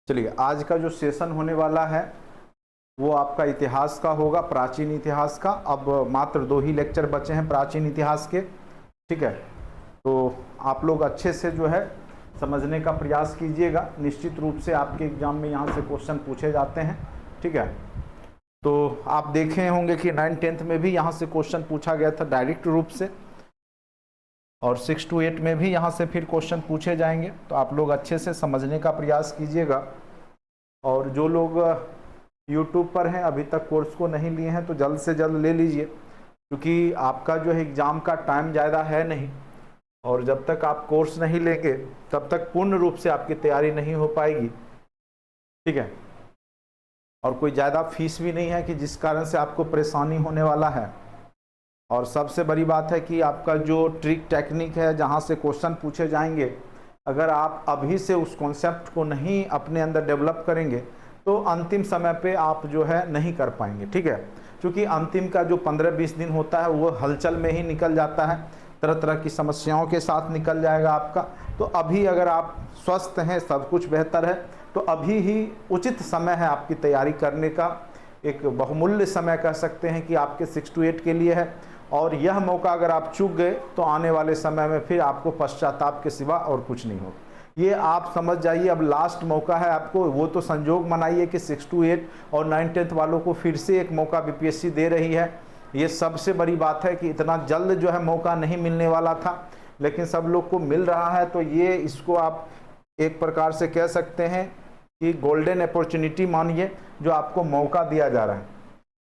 चलिए, आज का जो सेशन होने वाला है वो आपका इतिहास का होगा, प्राचीन इतिहास का। अब मात्र 2 ही लेक्चर बचे हैं प्राचीन इतिहास के, ठीक है। तो आप लोग अच्छे से जो है समझने का प्रयास कीजिएगा। निश्चित रूप से आपके एग्जाम में यहाँ से क्वेश्चन पूछे जाते हैं, ठीक है। तो आप देखे होंगे कि 9th 10th में भी यहाँ से क्वेश्चन पूछा गया था डायरेक्ट रूप से, और 6 to 8 में भी यहाँ से फिर क्वेश्चन पूछे जाएंगे। तो आप लोग अच्छे से समझने का प्रयास कीजिएगा। और जो लोग YouTube पर हैं, अभी तक कोर्स को नहीं लिए हैं, तो जल्द से जल्द ले लीजिए, क्योंकि आपका जो है एग्ज़ाम का टाइम ज़्यादा है नहीं, और जब तक आप कोर्स नहीं लेंगे तब तक पूर्ण रूप से आपकी तैयारी नहीं हो पाएगी, ठीक है। और कोई ज़्यादा फीस भी नहीं है कि जिस कारण से आपको परेशानी होने वाला है। और सबसे बड़ी बात है कि आपका जो ट्रिक टेक्निक है, जहाँ से क्वेश्चन पूछे जाएंगे, अगर आप अभी से उस कॉन्सेप्ट को नहीं अपने अंदर डेवलप करेंगे तो अंतिम समय पे आप जो है नहीं कर पाएंगे, ठीक है। क्योंकि अंतिम का जो 15-20 दिन होता है वो हलचल में ही निकल जाता है, तरह तरह की समस्याओं के साथ निकल जाएगा आपका। तो अभी अगर आप स्वस्थ हैं, सब कुछ बेहतर है, तो अभी ही उचित समय है आपकी तैयारी करने का। एक बहुमूल्य समय कह सकते हैं कि आपके 6 to 8 के लिए है। और यह मौका अगर आप चूक गए तो आने वाले समय में फिर आपको पश्चाताप के सिवा और कुछ नहीं होगा। ये आप समझ जाइए, अब लास्ट मौका है आपको। वो तो संजोग मनाइए कि 6 to 8 और 9th 10th वालों को फिर से एक मौका बीपीएससी दे रही है। ये सबसे बड़ी बात है कि इतना जल्द जो है मौका नहीं मिलने वाला था, लेकिन सब लोग को मिल रहा है। तो ये इसको आप एक प्रकार से कह सकते हैं कि गोल्डन अपॉर्चुनिटी मानिए, जो आपको मौका दिया जा रहा है।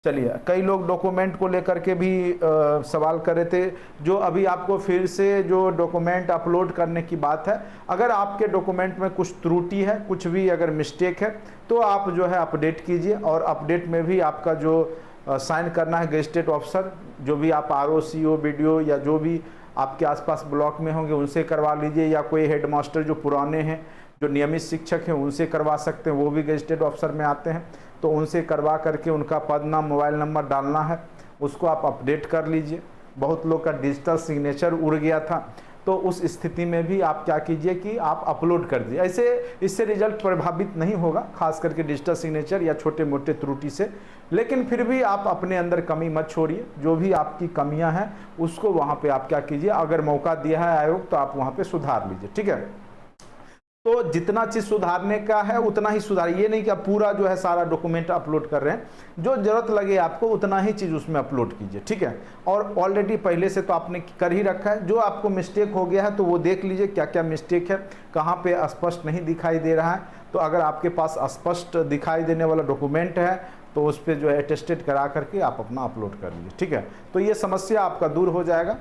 चलिए, कई लोग डॉक्यूमेंट को लेकर के भी सवाल कर रहे थे। जो अभी आपको फिर से जो डॉक्यूमेंट अपलोड करने की बात है, अगर आपके डॉक्यूमेंट में कुछ त्रुटि है, कुछ भी अगर मिस्टेक है, तो आप जो है अपडेट कीजिए। और अपडेट में भी आपका जो साइन करना है गेजेटेड ऑफिसर, जो भी आप आरओ, सीओ, बीडीओ या जो भी आपके आसपास ब्लॉक में होंगे उनसे करवा लीजिए, या कोई हेडमास्टर जो पुराने हैं, जो नियमित शिक्षक हैं, उनसे करवा सकते हैं, वो भी गेजेटेड ऑफिसर में आते हैं। तो उनसे करवा करके उनका पद नाम, मोबाइल नंबर डालना है, उसको आप अपडेट कर लीजिए। बहुत लोग का डिजिटल सिग्नेचर उड़ गया था, तो उस स्थिति में भी आप क्या कीजिए कि आप अपलोड कर दीजिए। ऐसे इससे रिजल्ट प्रभावित नहीं होगा, खास करके डिजिटल सिग्नेचर या छोटे मोटे त्रुटि से। लेकिन फिर भी आप अपने अंदर कमी मत छोड़िए, जो भी आपकी कमियां हैं उसको वहाँ पे आप क्या कीजिए, अगर मौका दिया है आयोग तो आप वहाँ पे सुधार लीजिए, ठीक है। तो जितना चीज़ सुधारने का है उतना ही सुधारिए, ये नहीं कि आप पूरा जो है सारा डॉक्यूमेंट अपलोड कर रहे हैं। जो जरूरत लगे आपको उतना ही चीज़ उसमें अपलोड कीजिए, ठीक है। और ऑलरेडी पहले से तो आपने कर ही रखा है। जो आपको मिस्टेक हो गया है तो वो देख लीजिए क्या क्या मिस्टेक है, कहाँ पे स्पष्ट नहीं दिखाई दे रहा है। तो अगर आपके पास स्पष्ट दिखाई देने वाला डॉक्यूमेंट है तो उस पर जो है अटेस्टेड करा करके आप अपना अपलोड कर लीजिए, ठीक है। तो ये समस्या आपका दूर हो जाएगा।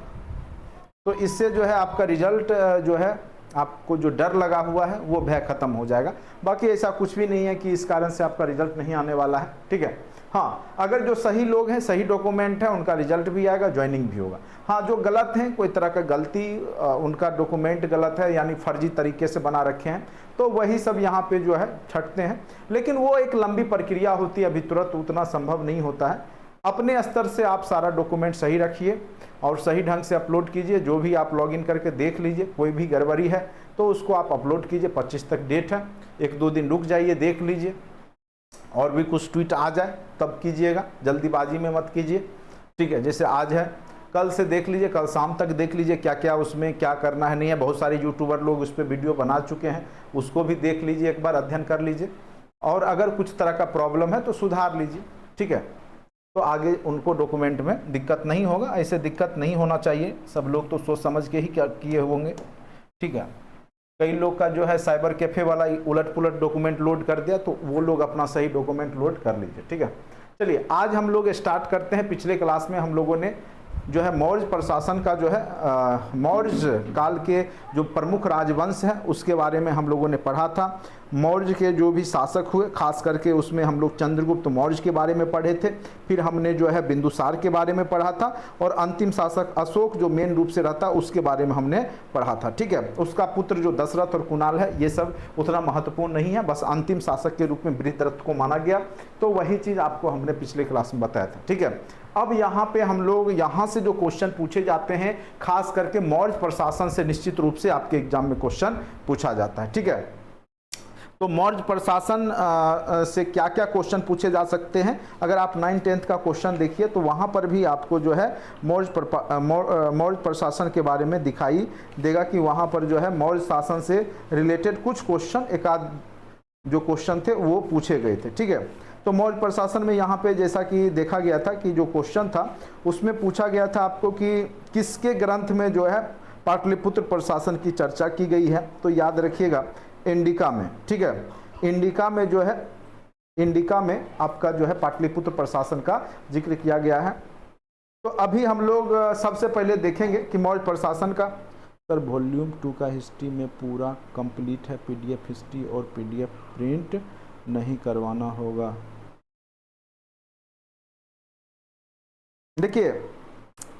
तो इससे जो है आपका रिजल्ट जो है, आपको जो डर लगा हुआ है वो भय खत्म हो जाएगा। बाकी ऐसा कुछ भी नहीं है कि इस कारण से आपका रिजल्ट नहीं आने वाला है, ठीक है। हाँ, अगर जो सही लोग हैं, सही डॉक्यूमेंट है, उनका रिजल्ट भी आएगा, ज्वाइनिंग भी होगा। हाँ, जो गलत हैं, कोई तरह का गलती, उनका डॉक्यूमेंट गलत है यानी फर्जी तरीके से बना रखे हैं, तो वही सब यहाँ पे जो है छटते हैं। लेकिन वो एक लंबी प्रक्रिया होती है, अभी तुरंत उतना संभव नहीं होता है। अपने स्तर से आप सारा डॉक्यूमेंट सही रखिए और सही ढंग से अपलोड कीजिए। जो भी आप लॉगिन करके देख लीजिए, कोई भी गड़बड़ी है तो उसको आप अपलोड कीजिए। 25 तक डेट है, 1-2 दिन रुक जाइए, देख लीजिए। और भी कुछ ट्वीट आ जाए तब कीजिएगा, जल्दीबाजी में मत कीजिए, ठीक है। जैसे आज है, कल से देख लीजिए, कल शाम तक देख लीजिए क्या क्या उसमें क्या करना है नहीं है। बहुत सारे यूट्यूबर लोग उस पर वीडियो बना चुके हैं, उसको भी देख लीजिए, एक बार अध्ययन कर लीजिए। और अगर कुछ तरह का प्रॉब्लम है तो सुधार लीजिए, ठीक है। तो आगे उनको डॉक्यूमेंट में दिक्कत नहीं होगा। ऐसे दिक्कत नहीं होना चाहिए, सब लोग तो सोच समझ के ही क्या किए होंगे, ठीक है। कई लोग का जो है साइबर कैफे वाला उलट पुलट डॉक्यूमेंट लोड कर दिया, तो वो लोग अपना सही डॉक्यूमेंट लोड कर लीजिए, ठीक है। चलिए, आज हम लोग स्टार्ट करते हैं। पिछले क्लास में हम लोगों ने जो है मौर्य प्रशासन का जो है मौर्य काल के जो प्रमुख राजवंश हैं उसके बारे में हम लोगों ने पढ़ा था। मौर्य के जो भी शासक हुए, खास करके उसमें हम लोग चंद्रगुप्त मौर्य के बारे में पढ़े थे। फिर हमने जो है बिंदुसार के बारे में पढ़ा था, और अंतिम शासक अशोक जो मेन रूप से रहता उसके बारे में हमने पढ़ा था, ठीक है। उसका पुत्र जो दशरथ और कुणाल है, ये सब उतना महत्वपूर्ण नहीं है, बस अंतिम शासक के रूप में वृत्रथ को माना गया। तो वही चीज़ आपको हमने पिछले क्लास में बताया था, ठीक है। अब यहाँ पे हम लोग यहाँ से जो क्वेश्चन पूछे जाते हैं, खास करके मौर्य प्रशासन से निश्चित रूप से आपके एग्जाम में क्वेश्चन पूछा जाता है, ठीक है। तो मौर्य प्रशासन से क्या क्या क्वेश्चन पूछे जा सकते हैं, अगर आप 9th-10th का क्वेश्चन देखिए तो वहाँ पर भी आपको जो है मौर्य प्रशासन के बारे में दिखाई देगा कि वहाँ पर जो है मौर्य शासन से रिलेटेड कुछ क्वेश्चन, एक आध जो क्वेश्चन थे वो पूछे गए थे। ठीक है, तो मौर्य प्रशासन में यहाँ पे जैसा कि देखा गया था कि जो क्वेश्चन था उसमें पूछा गया था आपको कि किसके ग्रंथ में जो है पाटलिपुत्र प्रशासन की चर्चा की गई है, तो याद रखिएगा इंडिका में। ठीक है, इंडिका में जो है, इंडिका में आपका जो है पाटलिपुत्र प्रशासन का जिक्र किया गया है। तो अभी हम लोग सबसे पहले देखेंगे कि मौर्य प्रशासन का, सर वॉल्यूम 2 का हिस्ट्री में पूरा कंप्लीट है, पीडीएफ हिस्ट्री और पीडीएफ प्रिंट नहीं करवाना होगा। देखिए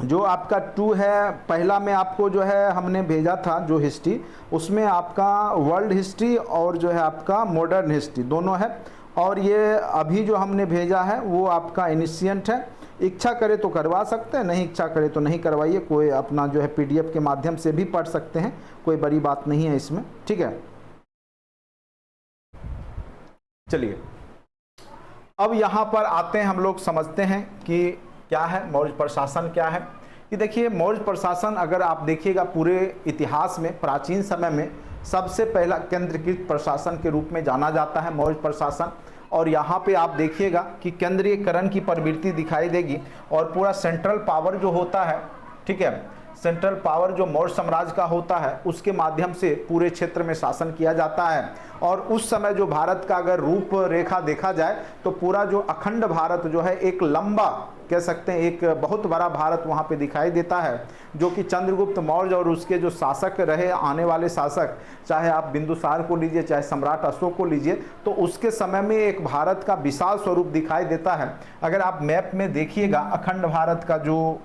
जो आपका 2 है, पहला में आपको जो है हमने भेजा था जो हिस्ट्री, उसमें आपका वर्ल्ड हिस्ट्री और जो है आपका मॉडर्न हिस्ट्री दोनों है, और ये अभी जो हमने भेजा है वो आपका एनिशिएंट है। इच्छा करे तो करवा सकते हैं, नहीं इच्छा करे तो नहीं करवाइए, कोई अपना जो है पीडीएफ के माध्यम से भी पढ़ सकते हैं, कोई बड़ी बात नहीं है इसमें। ठीक है, चलिए अब यहाँ पर आते हैं, हम लोग समझते हैं कि क्या है मौर्य प्रशासन क्या है। कि देखिए मौर्य प्रशासन अगर आप देखिएगा पूरे इतिहास में प्राचीन समय में सबसे पहला केंद्रीकृत प्रशासन के रूप में जाना जाता है मौर्य प्रशासन। और यहाँ पे आप देखिएगा कि केंद्रीयकरण की प्रवृत्ति दिखाई देगी और पूरा सेंट्रल पावर जो होता है, ठीक है, सेंट्रल पावर जो मौर्य साम्राज्य का होता है उसके माध्यम से पूरे क्षेत्र में शासन किया जाता है। और उस समय जो भारत का अगर रूप रेखा देखा जाए तो पूरा जो अखंड भारत जो है एक लंबा, कह सकते हैं एक बहुत बड़ा भारत वहाँ पे दिखाई देता है, जो कि चंद्रगुप्त मौर्य और उसके जो शासक रहे, आने वाले शासक, चाहे आप बिंदुसार को लीजिए चाहे सम्राट अशोक को लीजिए, तो उसके समय में एक भारत का विशाल स्वरूप दिखाई देता है। अगर आप मैप में देखिएगा अखंड भारत का जो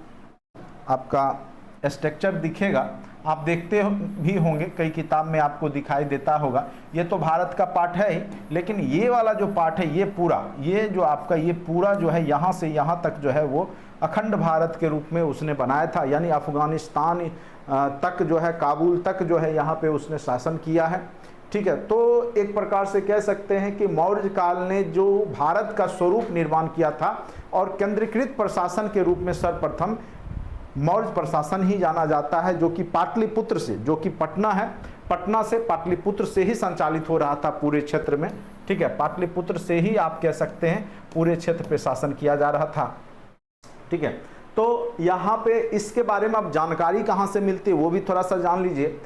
आपका स्ट्रक्चर दिखेगा, आप देखते भी होंगे कई किताब में आपको दिखाई देता होगा, ये तो भारत का पार्ट है ही, लेकिन ये वाला जो पार्ट है ये पूरा, ये जो आपका ये पूरा जो है यहाँ से यहाँ तक जो है वो अखंड भारत के रूप में उसने बनाया था। यानी अफगानिस्तान तक जो है, काबुल तक जो है यहाँ पे उसने शासन किया है। ठीक है, तो एक प्रकार से कह सकते हैं कि मौर्य काल ने जो भारत का स्वरूप निर्माण किया था और केंद्रीकृत प्रशासन के रूप में सर्वप्रथम मौर्य प्रशासन ही जाना जाता है, जो कि पाटलिपुत्र से, जो कि पटना है, पटना से पाटलिपुत्र से ही संचालित हो रहा था पूरे क्षेत्र में। ठीक है, पाटलिपुत्र से ही आप कह सकते हैं पूरे क्षेत्र पे शासन किया जा रहा था। ठीक है, तो यहाँ पे इसके बारे में अब जानकारी कहाँ से मिलती है वो भी थोड़ा सा जान लीजिए।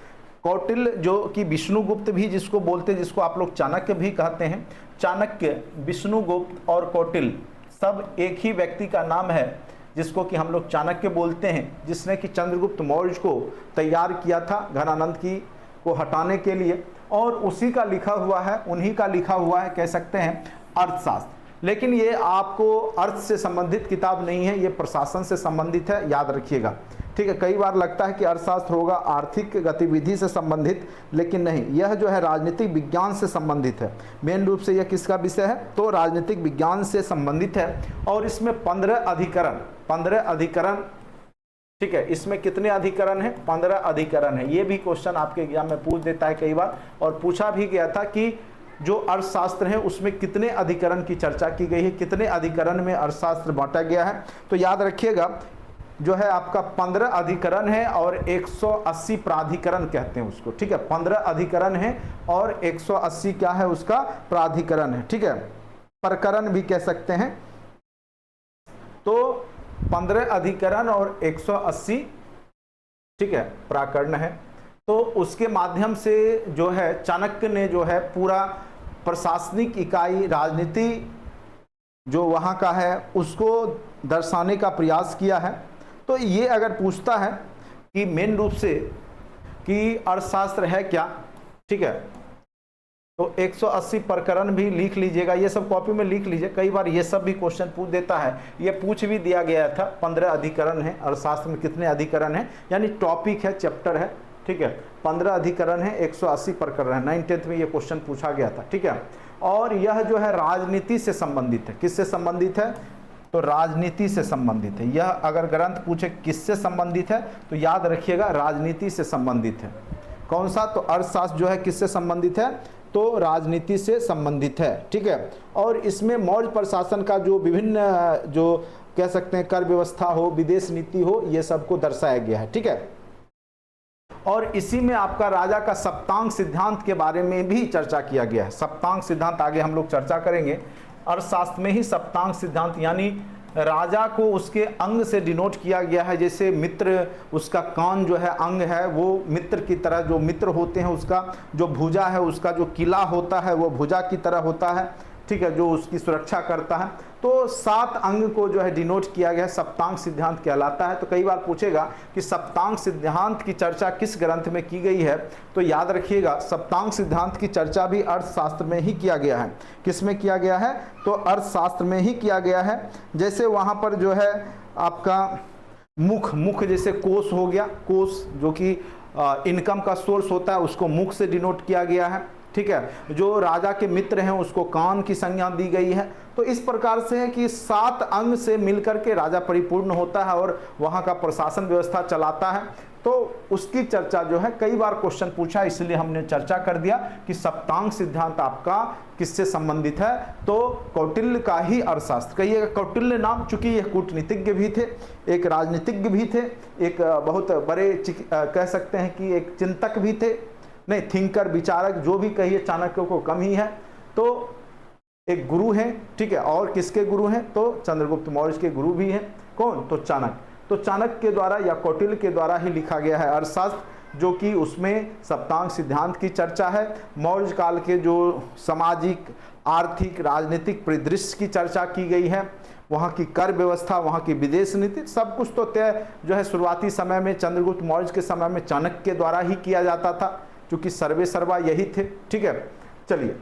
कौटिल्य जो कि विष्णुगुप्त भी जिसको बोलते हैं, जिसको आप लोग चाणक्य भी कहते हैं, चाणक्य, विष्णुगुप्त और कौटिल्य सब एक ही व्यक्ति का नाम है, जिसको कि हम लोग चाणक्य बोलते हैं, जिसने कि चंद्रगुप्त मौर्य को तैयार किया था घनानंद की को हटाने के लिए, और उसी का लिखा हुआ है, उन्हीं का लिखा हुआ है कह सकते हैं अर्थशास्त्र। लेकिन ये आपको अर्थ से संबंधित किताब नहीं है, ये प्रशासन से संबंधित है, याद रखिएगा। ठीक है, कई बार लगता है कि अर्थशास्त्र होगा आर्थिक गतिविधि से संबंधित, लेकिन नहीं, यह जो है राजनीतिक विज्ञान से संबंधित है। मेन रूप से यह किसका विषय है, तो राजनीतिक विज्ञान से संबंधित है। और इसमें 15 अधिकरण, ठीक है, इसमें कितने अधिकरण हैं, 15 अधिकरण है। ये भी क्वेश्चन आपके एग्जाम में पूछ देता है कई बार, और पूछा भी गया था कि जो अर्थशास्त्र है उसमें कितने अधिकरण की चर्चा की गई है, कितने अधिकरण में अर्थशास्त्र बांटा गया है। तो याद रखिएगा जो है आपका 15 अधिकरण है और 180 प्राधिकरण कहते हैं उसको। ठीक है, 15 अधिकरण है और 180 क्या है उसका प्राधिकरण है। ठीक है, प्रकरण भी कह सकते हैं। तो 15 अधिकरण और 180 ठीक है प्राकरण है। तो उसके माध्यम से जो है चाणक्य ने जो है पूरा प्रशासनिक इकाई, राजनीति जो वहाँ का है उसको दर्शाने का प्रयास किया है। तो ये अगर पूछता है कि मेन रूप से कि अर्थशास्त्र है क्या, ठीक है, तो 180 प्रकरण भी लिख लीजिएगा, ये सब कॉपी में लिख लीजिए। कई बार ये सब भी क्वेश्चन पूछ देता है, ये पूछ भी दिया गया था। 15 अधिकरण है, अर्थशास्त्र में कितने अधिकरण है, यानी टॉपिक है, चैप्टर है। ठीक है, 15 अधिकरण है, 180 प्रकरण है। 9th में ये क्वेश्चन पूछा गया था। ठीक है, और यह जो है राजनीति से संबंधित है। किससे संबंधित है, तो राजनीति से संबंधित है। यह अगर ग्रंथ पूछे किससे संबंधित है तो याद रखिएगा राजनीति से संबंधित है। कौन सा, तो अर्थशास्त्र जो है किससे संबंधित है, तो तो राजनीति से संबंधित है, ठीक है। और इसमें मौर्य प्रशासन का जो विभिन्न जो कह सकते हैं कर व्यवस्था हो, विदेश नीति हो, ये सबको दर्शाया गया है, ठीक है। और इसी में आपका राजा का सप्तांग सिद्धांत के बारे में भी चर्चा किया गया है। सप्तांग सिद्धांत आगे हम लोग चर्चा करेंगे। अर्थशास्त्र में ही सप्तांग सिद्धांत यानी राजा को उसके अंग से डिनोट किया गया है। जैसे मित्र, उसका कान जो है अंग है, वो मित्र की तरह, जो मित्र होते हैं उसका जो भुजा है, उसका जो किला होता है वो भुजा की तरह होता है, ठीक है, जो उसकी सुरक्षा करता है। तो 7 अंग को जो है डिनोट किया गया है, सप्तांग सिद्धांत कहलाता है। तो कई बार पूछेगा कि सप्तांग सिद्धांत की चर्चा किस ग्रंथ में की गई है, तो याद रखिएगा सप्तांग सिद्धांत की चर्चा भी अर्थशास्त्र में ही किया गया है। किस में किया गया है? तो अर्थशास्त्र में ही किया गया है। जैसे वहाँ पर जो है आपका मुख जैसे कोष हो गया, कोष जो कि इनकम का सोर्स होता है, उसको मुख से डिनोट किया गया है, ठीक है। जो राजा के मित्र हैं उसको कान की संज्ञा दी गई है। तो इस प्रकार से है कि 7 अंग से मिलकर के राजा परिपूर्ण होता है और वहां का प्रशासन व्यवस्था चलाता है। तो उसकी चर्चा जो है कई बार क्वेश्चन पूछा, इसलिए हमने चर्चा कर दिया कि सप्तांग सिद्धांत आपका किससे संबंधित है, तो कौटिल्य का ही अर्थशास्त्र। कहिएगा कौटिल्य नाम, चूंकि ये कूटनीतिज्ञ भी थे, एक राजनीतिज्ञ भी थे, एक बहुत बड़े कह सकते हैं कि एक चिंतक भी थे, नहीं थिंकर, विचारक, जो भी कहिए, चाणक्य को कम ही है। तो एक गुरु हैं, ठीक है। और किसके गुरु हैं? तो चंद्रगुप्त मौर्य के गुरु भी हैं। कौन? तो चाणक्य। तो चाणक्य के द्वारा या कौटिल्य के द्वारा ही लिखा गया है अर्थशास्त्र, जो कि उसमें सप्तांग सिद्धांत की चर्चा है। मौर्य काल के जो सामाजिक, आर्थिक, राजनीतिक परिदृश्य की चर्चा की गई है, वहाँ की कर व्यवस्था, वहाँ की विदेश नीति, सब कुछ तो तय जो है शुरुआती समय में चंद्रगुप्त मौर्य के समय में चाणक्य के द्वारा ही किया जाता था, क्योंकि सर्वे सर्वा यही थे, ठीक है। चलिए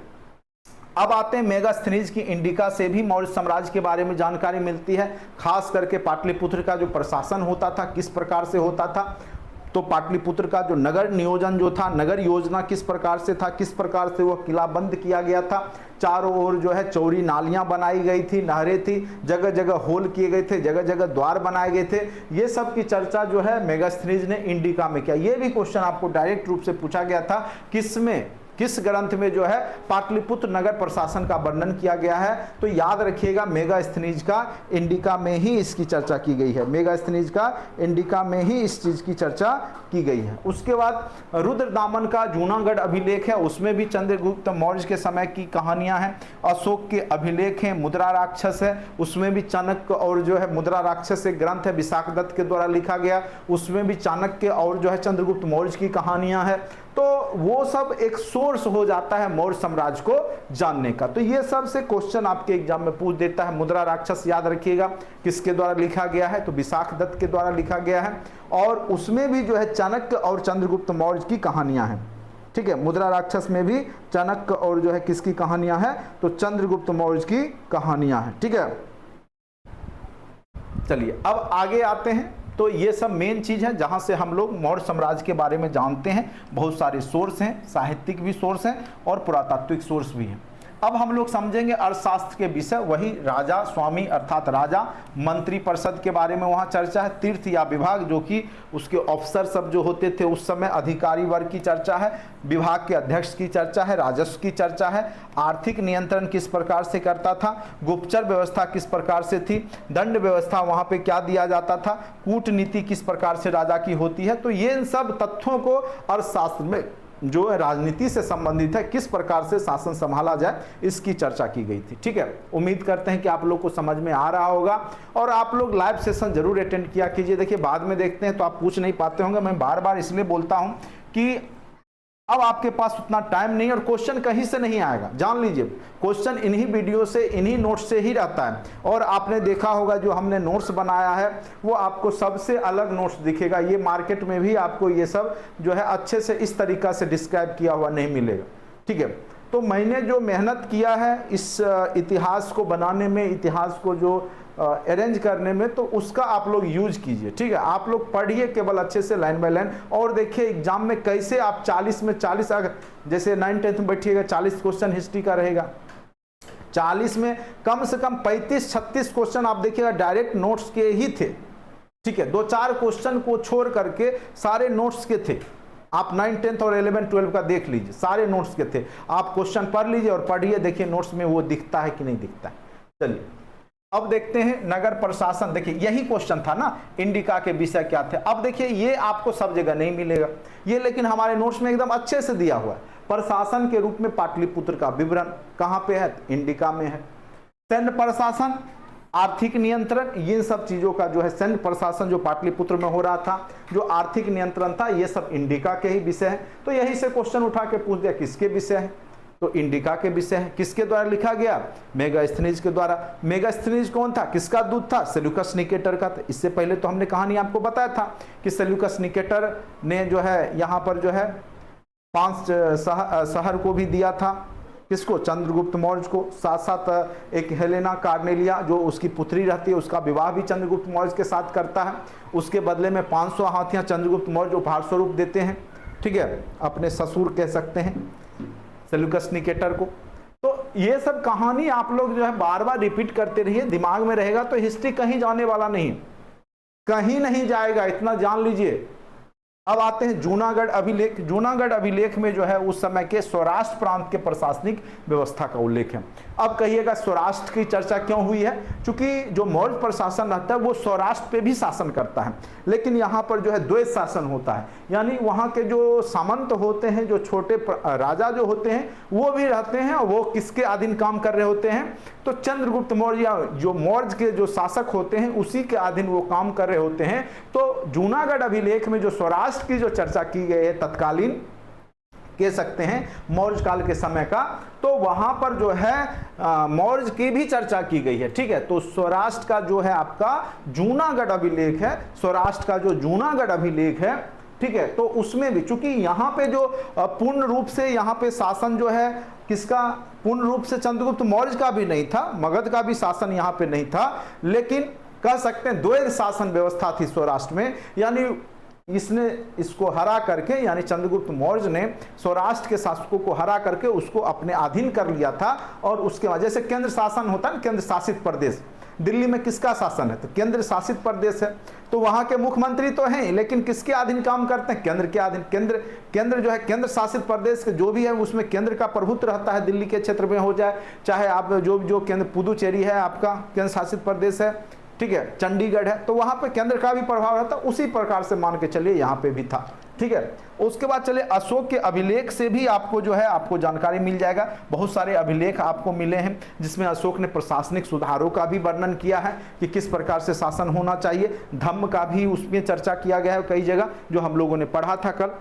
अब आते हैं मेगास्थनीज की इंडिका से भी मौर्य साम्राज्य के बारे में जानकारी मिलती है। खास करके पाटलिपुत्र का जो प्रशासन होता था किस प्रकार से होता था, तो पाटलिपुत्र का जो नगर नियोजन जो था, नगर योजना किस प्रकार से था, किस प्रकार से वो किला बंद किया गया था, चारों ओर जो है चौड़ी नालियां बनाई गई थी, नहरें थी, जगह जगह होल किए गए थे, जगह जगह द्वार बनाए गए थे। ये सब की चर्चा जो है मेगास्थनीज ने इंडिका में किया। ये भी क्वेश्चन आपको डायरेक्ट रूप से पूछा गया था, किस ग्रंथ में जो है पाटलिपुत्र नगर प्रशासन का वर्णन किया गया है, तो याद रखिएगा मेगास्थनीज का इंडिका में ही इसकी चर्चा की गई है। मेगास्थनीज का इंडिका में ही इस चीज की चर्चा की गई है। उसके बाद रुद्रदामन का जूनागढ़ अभिलेख है, उसमें भी चंद्रगुप्त मौर्य के समय की कहानियां हैं। अशोक के अभिलेख हैं, मुद्रा राक्षस है, उसमें भी चाणक्य और जो है मुद्रा राक्षस एक ग्रंथ है विशाख दत्त के द्वारा लिखा गया, उसमें भी चाणक्य और जो है चंद्रगुप्त मौर्य की कहानियां हैं। तो वो सब एक सोर्स हो जाता है मौर्य साम्राज्य को जानने का। तो ये सब से क्वेश्चन आपके एग्जाम में पूछ देता है। मुद्रा राक्षस याद रखिएगा किसके द्वारा लिखा गया है, तो विशाख दत्त के द्वारा लिखा गया है, और उसमें भी जो है चाणक्य और चंद्रगुप्त मौर्य की कहानियां हैं, ठीक है। मुद्रा राक्षस में भी चाणक्य और जो है किसकी कहानियां हैं, तो चंद्रगुप्त मौर्य की कहानियां हैं, ठीक है। चलिए अब आगे आते हैं। तो ये सब मेन चीज है जहां से हम लोग मौर्य साम्राज्य के बारे में जानते हैं। बहुत सारे सोर्स हैं, साहित्यिक भी सोर्स हैं और पुरातात्विक सोर्स भी हैं। अब हम लोग समझेंगे अर्थशास्त्र के विषय, वही राजा स्वामी अर्थात राजा मंत्री परिषद के बारे में वहाँ चर्चा है। तीर्थ या विभाग जो कि उसके ऑफिसर सब जो होते थे उस समय, अधिकारी वर्ग की चर्चा है, विभाग के अध्यक्ष की चर्चा है, राजस्व की चर्चा है, आर्थिक नियंत्रण किस प्रकार से करता था, गुप्तचर व्यवस्था किस प्रकार से थी, दंड व्यवस्था वहाँ पे क्या दिया जाता था, कूटनीति किस प्रकार से राजा की होती है। तो ये सब तथ्यों को अर्थशास्त्र में जो राजनीति से संबंधित है, किस प्रकार से शासन संभाला जाए, इसकी चर्चा की गई थी, ठीक है। उम्मीद करते हैं कि आप लोग को समझ में आ रहा होगा और आप लोग लाइव सेशन जरूर अटेंड किया कीजिए। देखिए बाद में देखते हैं तो आप पूछ नहीं पाते होंगे, मैं बार बार इसलिए बोलता हूं कि अब आपके पास उतना टाइम नहीं और क्वेश्चन कहीं से नहीं आएगा, जान लीजिए। क्वेश्चन इन्हीं वीडियो से, इन्हीं नोट्स से ही रहता है। और आपने देखा होगा जो हमने नोट्स बनाया है वो आपको सबसे अलग नोट्स दिखेगा। ये मार्केट में भी आपको ये सब जो है अच्छे से इस तरीका से डिस्क्राइब किया हुआ नहीं मिलेगा, ठीक है। तो मैंने जो मेहनत किया है इस इतिहास को बनाने में, इतिहास को जो अरेंज करने में, तो उसका आप लोग यूज कीजिए, ठीक है। आप लोग पढ़िए केवल अच्छे से लाइन बाय लाइन, और देखिए एग्जाम में कैसे आप 40 में 40, अगर जैसे 9th-10th में बैठिएगा 40 क्वेश्चन हिस्ट्री का रहेगा, 40 में कम से कम 35-36 क्वेश्चन आप देखिएगा डायरेक्ट नोट्स के ही थे, ठीक है। 2-4 क्वेश्चन को छोड़ करके सारे नोट्स के थे। आप 9, 10 और 11, 12 का देख लीजिए, सारे नोट्स के थे। आप क्वेश्चन पढ़ लीजिए और पढ़िए, देखिए नोट्स में वो दिखता है कि नहीं दिखता है। चलिए अब देखते हैं नगर प्रशासन। देखिए यही क्वेश्चन था ना, इंडिका के विषय क्या थे। अब देखिए ये आपको सब जगह नहीं मिलेगा ये, लेकिन हमारे नोट्स में एकदम अच्छे से दिया हुआ है। प्रशासन के रूप में पाटलिपुत्र का विवरण कहाँ पे है, इंडिका में है। सैन्य प्रशासन, आर्थिक नियंत्रण, इन सब चीजों का जो है सैन्य प्रशासन जो पाटलिपुत्र में हो रहा था, जो आर्थिक नियंत्रण था, ये सब इंडिका के ही विषय है। तो यही से क्वेश्चन उठा के पूछ दिया किसके विषय है, तो इंडिका के विषय है। किसके द्वारा लिखा गया, मेगास्थनीज के द्वारा। मेगास्थनीज कौन था, किसका दूत था, सेल्यूकस निकेटर का। इससे पहले तो हमने कहानी आपको बताया था कि सेल्यूकस निकेटर ने जो है यहाँ पर जो है 5 शहर को भी दिया था। किसको, चंद्रगुप्त मौर्य को। साथ साथ एक हेलेना कार्नेलिया जो उसकी पुत्री रहती है, उसका विवाह भी चंद्रगुप्त मौर्य के साथ करता है। उसके बदले में 500 हाथियां चंद्रगुप्त मौर्य उपहार स्वरूप देते हैं, ठीक है, अपने ससुर कह सकते हैं सेल्यूकस निकेटर को। तो ये सब कहानी आप लोग जो है बार बार रिपीट करते रहिए, दिमाग में रहेगा तो हिस्ट्री कहीं जाने वाला नहीं, कहीं नहीं जाएगा, इतना जान लीजिए। अब आते हैं जूनागढ़ अभिलेख। जूनागढ़ अभिलेख में जो है उस समय के सौराष्ट्र प्रांत के प्रशासनिक व्यवस्था का उल्लेख है। अब कहिएगा सौराष्ट्र की चर्चा क्यों हुई है, क्योंकि जो मौर्य प्रशासन रहता है वो सौराष्ट्र पे भी शासन करता है, लेकिन यहाँ पर जो है द्वैत शासन होता है, यानी वहाँ के जो सामंत होते हैं, जो छोटे राजा जो होते हैं वो भी रहते हैं, और वो किसके अधीन काम कर रहे होते हैं, तो चंद्रगुप्त मौर्य या जो मौर्य के जो शासक होते हैं उसी के अधीन वो काम कर रहे होते हैं। तो जूनागढ़ अभिलेख में जो सौराष्ट्र की जो चर्चा की गई है तत्कालीन कह सकते हैं मौर्य काल के समय का, तो वहां पर जो है मौर्य की भी चर्चा की गई है, ठीक है। तो सौराष्ट्र का जो है आपका जूनागढ़ अभिलेख है, सौराष्ट्र का जो जूनागढ़ अभिलेख है, ठीक है, तो उसमें भी चूंकि यहाँ पे जो पूर्ण रूप से यहाँ पे शासन जो है किसका, पूर्ण रूप से चंद्रगुप्त मौर्य का भी नहीं था, मगध का भी शासन यहाँ पे नहीं था, लेकिन कह सकते हैं द्वैत शासन व्यवस्था थी सौराष्ट्र में। यानी इसने इसको हरा करके, यानी चंद्रगुप्त मौर्य ने सौराष्ट्र के शासकों को हरा करके उसको अपने अधीन कर लिया था, और उसके वजह से केंद्र शासन होता है, केंद्र शासित प्रदेश। दिल्ली में किसका शासन है, तो केंद्र शासित प्रदेश है, तो वहां के मुख्यमंत्री तो हैं लेकिन किसके अधीन काम करते हैं, केंद्र के अधीन। केंद्र जो है केंद्र शासित प्रदेश के जो भी है उसमें केंद्र का प्रभुत्व रहता है। दिल्ली के क्षेत्र में हो जाए, चाहे आप जो केंद्र पुदुचेरी है आपका केंद्र शासित प्रदेश है, ठीक है, चंडीगढ़ है, तो वहां पे केंद्र का भी प्रभाव रहता है। उसी प्रकार से मान के चलिए यहाँ पे भी था, ठीक है। उसके बाद चलिए अशोक के अभिलेख से भी आपको जो है आपको जानकारी मिल जाएगा। बहुत सारे अभिलेख आपको मिले हैं जिसमें अशोक ने प्रशासनिक सुधारों का भी वर्णन किया है कि किस प्रकार से शासन होना चाहिए। धम्म का भी उसमें चर्चा किया गया है कई जगह, जो हम लोगों ने पढ़ा था कल।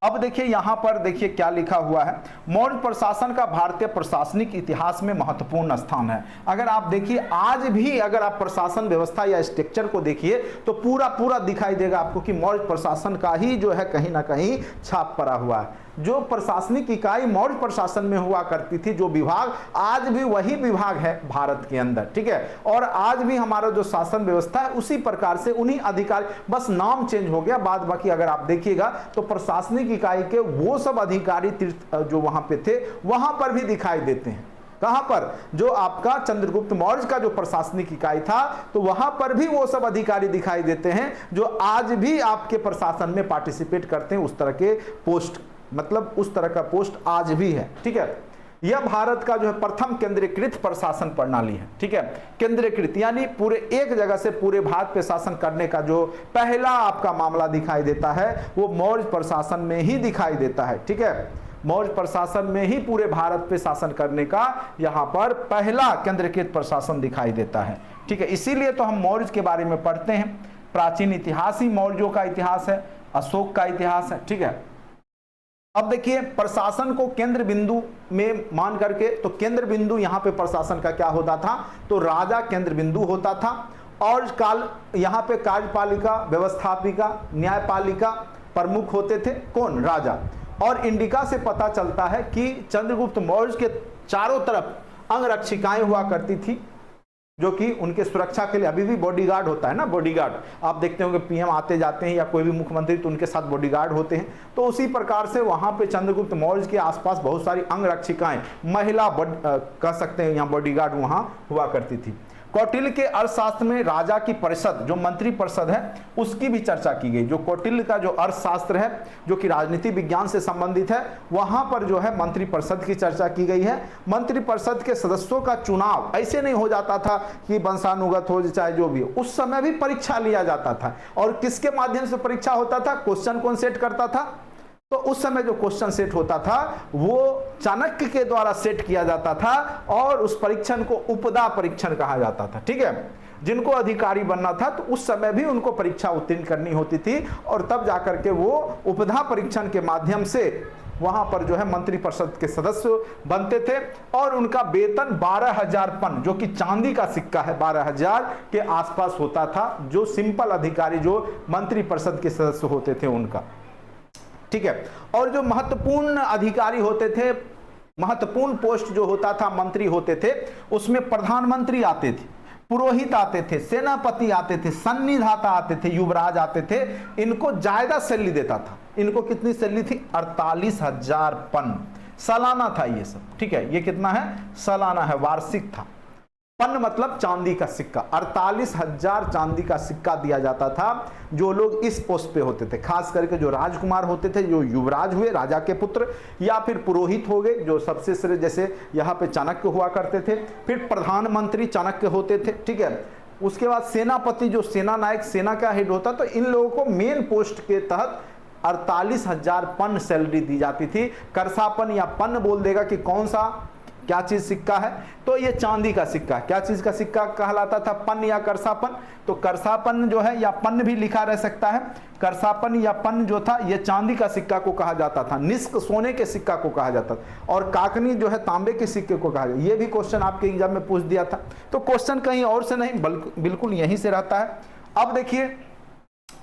अब देखिए यहाँ पर देखिए क्या लिखा हुआ है, मौर्य प्रशासन का भारतीय प्रशासनिक इतिहास में महत्वपूर्ण स्थान है। अगर आप देखिए आज भी अगर आप प्रशासन व्यवस्था या स्ट्रक्चर को देखिए तो पूरा दिखाई देगा आपको कि मौर्य प्रशासन का ही जो है कहीं ना कहीं छाप पड़ा हुआ है। जो प्रशासनिक इकाई मौर्य प्रशासन में हुआ करती थी, जो विभाग, आज भी वही विभाग है भारत के अंदर, ठीक है। और आज भी हमारा जो शासन व्यवस्था है उसी प्रकार से उन्हीं अधिकारी, बस नाम चेंज हो गया, बाद बाकी अगर आप देखिएगा तो प्रशासनिक इकाई के वो सब अधिकारी तीर्थ जो वहां पे थे वहां पर भी दिखाई देते हैं। कहां पर, जो आपका चंद्रगुप्त मौर्य का जो प्रशासनिक इकाई था तो वहां पर भी वो सब अधिकारी दिखाई देते हैं जो आज भी आपके प्रशासन में पार्टिसिपेट करते हैं। उस तरह के पोस्ट, मतलब उस तरह का पोस्ट आज भी है, ठीक है। यह भारत का जो है प्रथम केंद्रीकृत प्रशासन प्रणाली है, ठीक है। केंद्रीकृत यानी पूरे एक जगह से पूरे भारत पे शासन करने का जो पहला आपका मामला दिखाई देता है वो मौर्य प्रशासन में ही दिखाई देता है, ठीक है। मौर्य प्रशासन में ही पूरे भारत पे शासन करने का यहाँ पर पहला केंद्रीकृत प्रशासन दिखाई देता है, ठीक है। इसीलिए तो हम मौर्य के बारे में पढ़ते हैं। प्राचीन इतिहास ही मौर्यों का इतिहास है, अशोक का इतिहास है, ठीक है। अब देखिए प्रशासन को केंद्र बिंदु में मान करके, तो केंद्र बिंदु यहाँ पे प्रशासन का क्या होता था, तो राजा केंद्र बिंदु होता था, और यहाँ पे कार्यपालिका, व्यवस्थापिका, न्यायपालिका प्रमुख होते थे, कौन, राजा। और इंडिका से पता चलता है कि चंद्रगुप्त मौर्य के चारों तरफ अंगरक्षिकाएं हुआ करती थी, जो कि उनके सुरक्षा के लिए, अभी भी बॉडीगार्ड होता है ना, बॉडीगार्ड आप देखते होंगे पीएम आते जाते हैं या कोई भी मुख्यमंत्री तो उनके साथ बॉडीगार्ड होते हैं। तो उसी प्रकार से वहां पे चंद्रगुप्त मौर्य के आसपास बहुत सारी अंगरक्षिकाएं, महिला कह सकते हैं यहाँ बॉडीगार्ड वहां हुआ करती थी। कौटिल्य के अर्थशास्त्र में राजा की परिषद जो मंत्री परिषद है उसकी भी चर्चा की गई। जो कौटिल्य का जो अर्थशास्त्र है जो कि राजनीति विज्ञान से संबंधित है, वहां पर जो है मंत्री परिषद की चर्चा की गई है। मंत्री परिषद के सदस्यों का चुनाव ऐसे नहीं हो जाता था कि वंशानुगत हो चाहे जो भी हो, उस समय भी परीक्षा लिया जाता था। और किसके माध्यम से परीक्षा होता था? क्वेश्चन कौन सेट करता था? तो उस समय जो क्वेश्चन सेट होता था वो चाणक्य के द्वारा सेट किया जाता था और उस परीक्षण को उपदा परीक्षण कहा जाता था। ठीक है, जिनको अधिकारी बनना था तो उस समय भी उनको परीक्षा उत्तीर्ण करनी होती थी और तब जाकर के वो उपधा परीक्षण के माध्यम से वहां पर जो है मंत्री परिषद के सदस्य बनते थे और उनका वेतन 12,000 पन जो कि चांदी का सिक्का है 12,000 के आसपास होता था, जो सिंपल अधिकारी जो मंत्री परिषद के सदस्य होते थे उनका। ठीक है, और जो महत्वपूर्ण अधिकारी होते थे, महत्वपूर्ण पोस्ट जो होता था मंत्री होते थे, उसमें प्रधानमंत्री आते थे, पुरोहित आते थे, सेनापति आते थे, सन्निधाता आते थे, युवराज आते थे। इनको ज्यादा सैलरी देता था। इनको कितनी सैलरी थी? 48,000 पन सालाना था ये सब। ठीक है, ये कितना है? सालाना है, वार्षिक था। पन मतलब चांदी का सिक्का, 48,000 चांदी का सिक्का दिया जाता था जो लोग इस पोस्ट पे होते थे। खास करके जो राजकुमार होते थे, जो युवराज हुए राजा के पुत्र, या फिर पुरोहित हो गए जो सबसे श्रेष्ठ, जैसे यहाँ पे चाणक्य हुआ करते थे। फिर प्रधानमंत्री चाणक्य होते थे। ठीक है, उसके बाद सेनापति जो सेना नायक, सेना का हेड होता। तो इन लोगों को मेन पोस्ट के तहत 48,000 पन सैलरी दी जाती थी। करसापन या पन बोल देगा कि कौन सा क्या चीज सिक्का है, तो ये चांदी का सिक्का। क्या चीज का सिक्का कहलाता था? पन या करसापन। तो करसापन जो है, या पन भी लिखा रह सकता है, करसापन या पन जो था ये चांदी का सिक्का को कहा जाता था। निष्क सोने के सिक्का को कहा जाता था और काकनी जो है तांबे के सिक्के को कहा जाता। ये भी क्वेश्चन आपके एग्जाम में पूछ दिया था। तो क्वेश्चन कहीं और से नहीं बिल्कुल यहीं से रहता है। अब देखिए,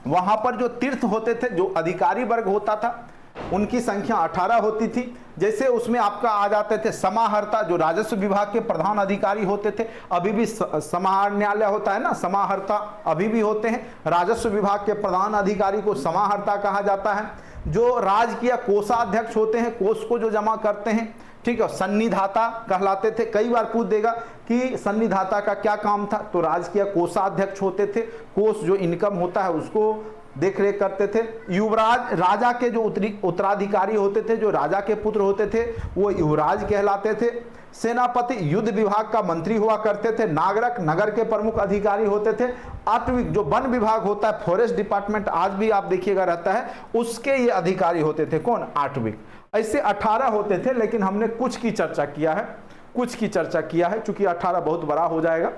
वहां पर जो तीर्थ होते थे, जो अधिकारी वर्ग होता था, उनकी संख्या 18 होती थी। जैसे उसमें आपका आ जाते थे समाहर्ता, जो राजस्व विभाग के प्रधान अधिकारी होते थे। अभी भी समाहरणालय होता है ना, समाहर्ता अभी भी होते हैं। राजस्व विभाग के प्रधान अधिकारी को समाहर्ता कहा जाता है। जो राजकीय कोषाध्यक्ष होते हैं, कोष को जो जमा करते हैं, ठीक है, सन्निधाता कहलाते थे। कई बार पूछ देगा कि सन्निधाता का क्या काम था, तो राजकीय कोषाध्यक्ष होते थे। कोष जो इनकम होता है उसको देख रेख करते थे। युवराज, राजा के जो उत्तराधिकारी होते थे, जो राजा के पुत्र होते थे, वो युवराज कहलाते थे। सेनापति युद्ध विभाग का मंत्री हुआ करते थे। नागरक नगर के प्रमुख अधिकारी होते थे। आठविक जो वन विभाग होता है, फॉरेस्ट डिपार्टमेंट आज भी आप देखिएगा रहता है, उसके ये अधिकारी होते थे। कौन? आठविक। ऐसे 18 होते थे, लेकिन हमने कुछ की चर्चा किया है, कुछ की चर्चा किया है, चूंकि 18 बहुत बड़ा हो जाएगा।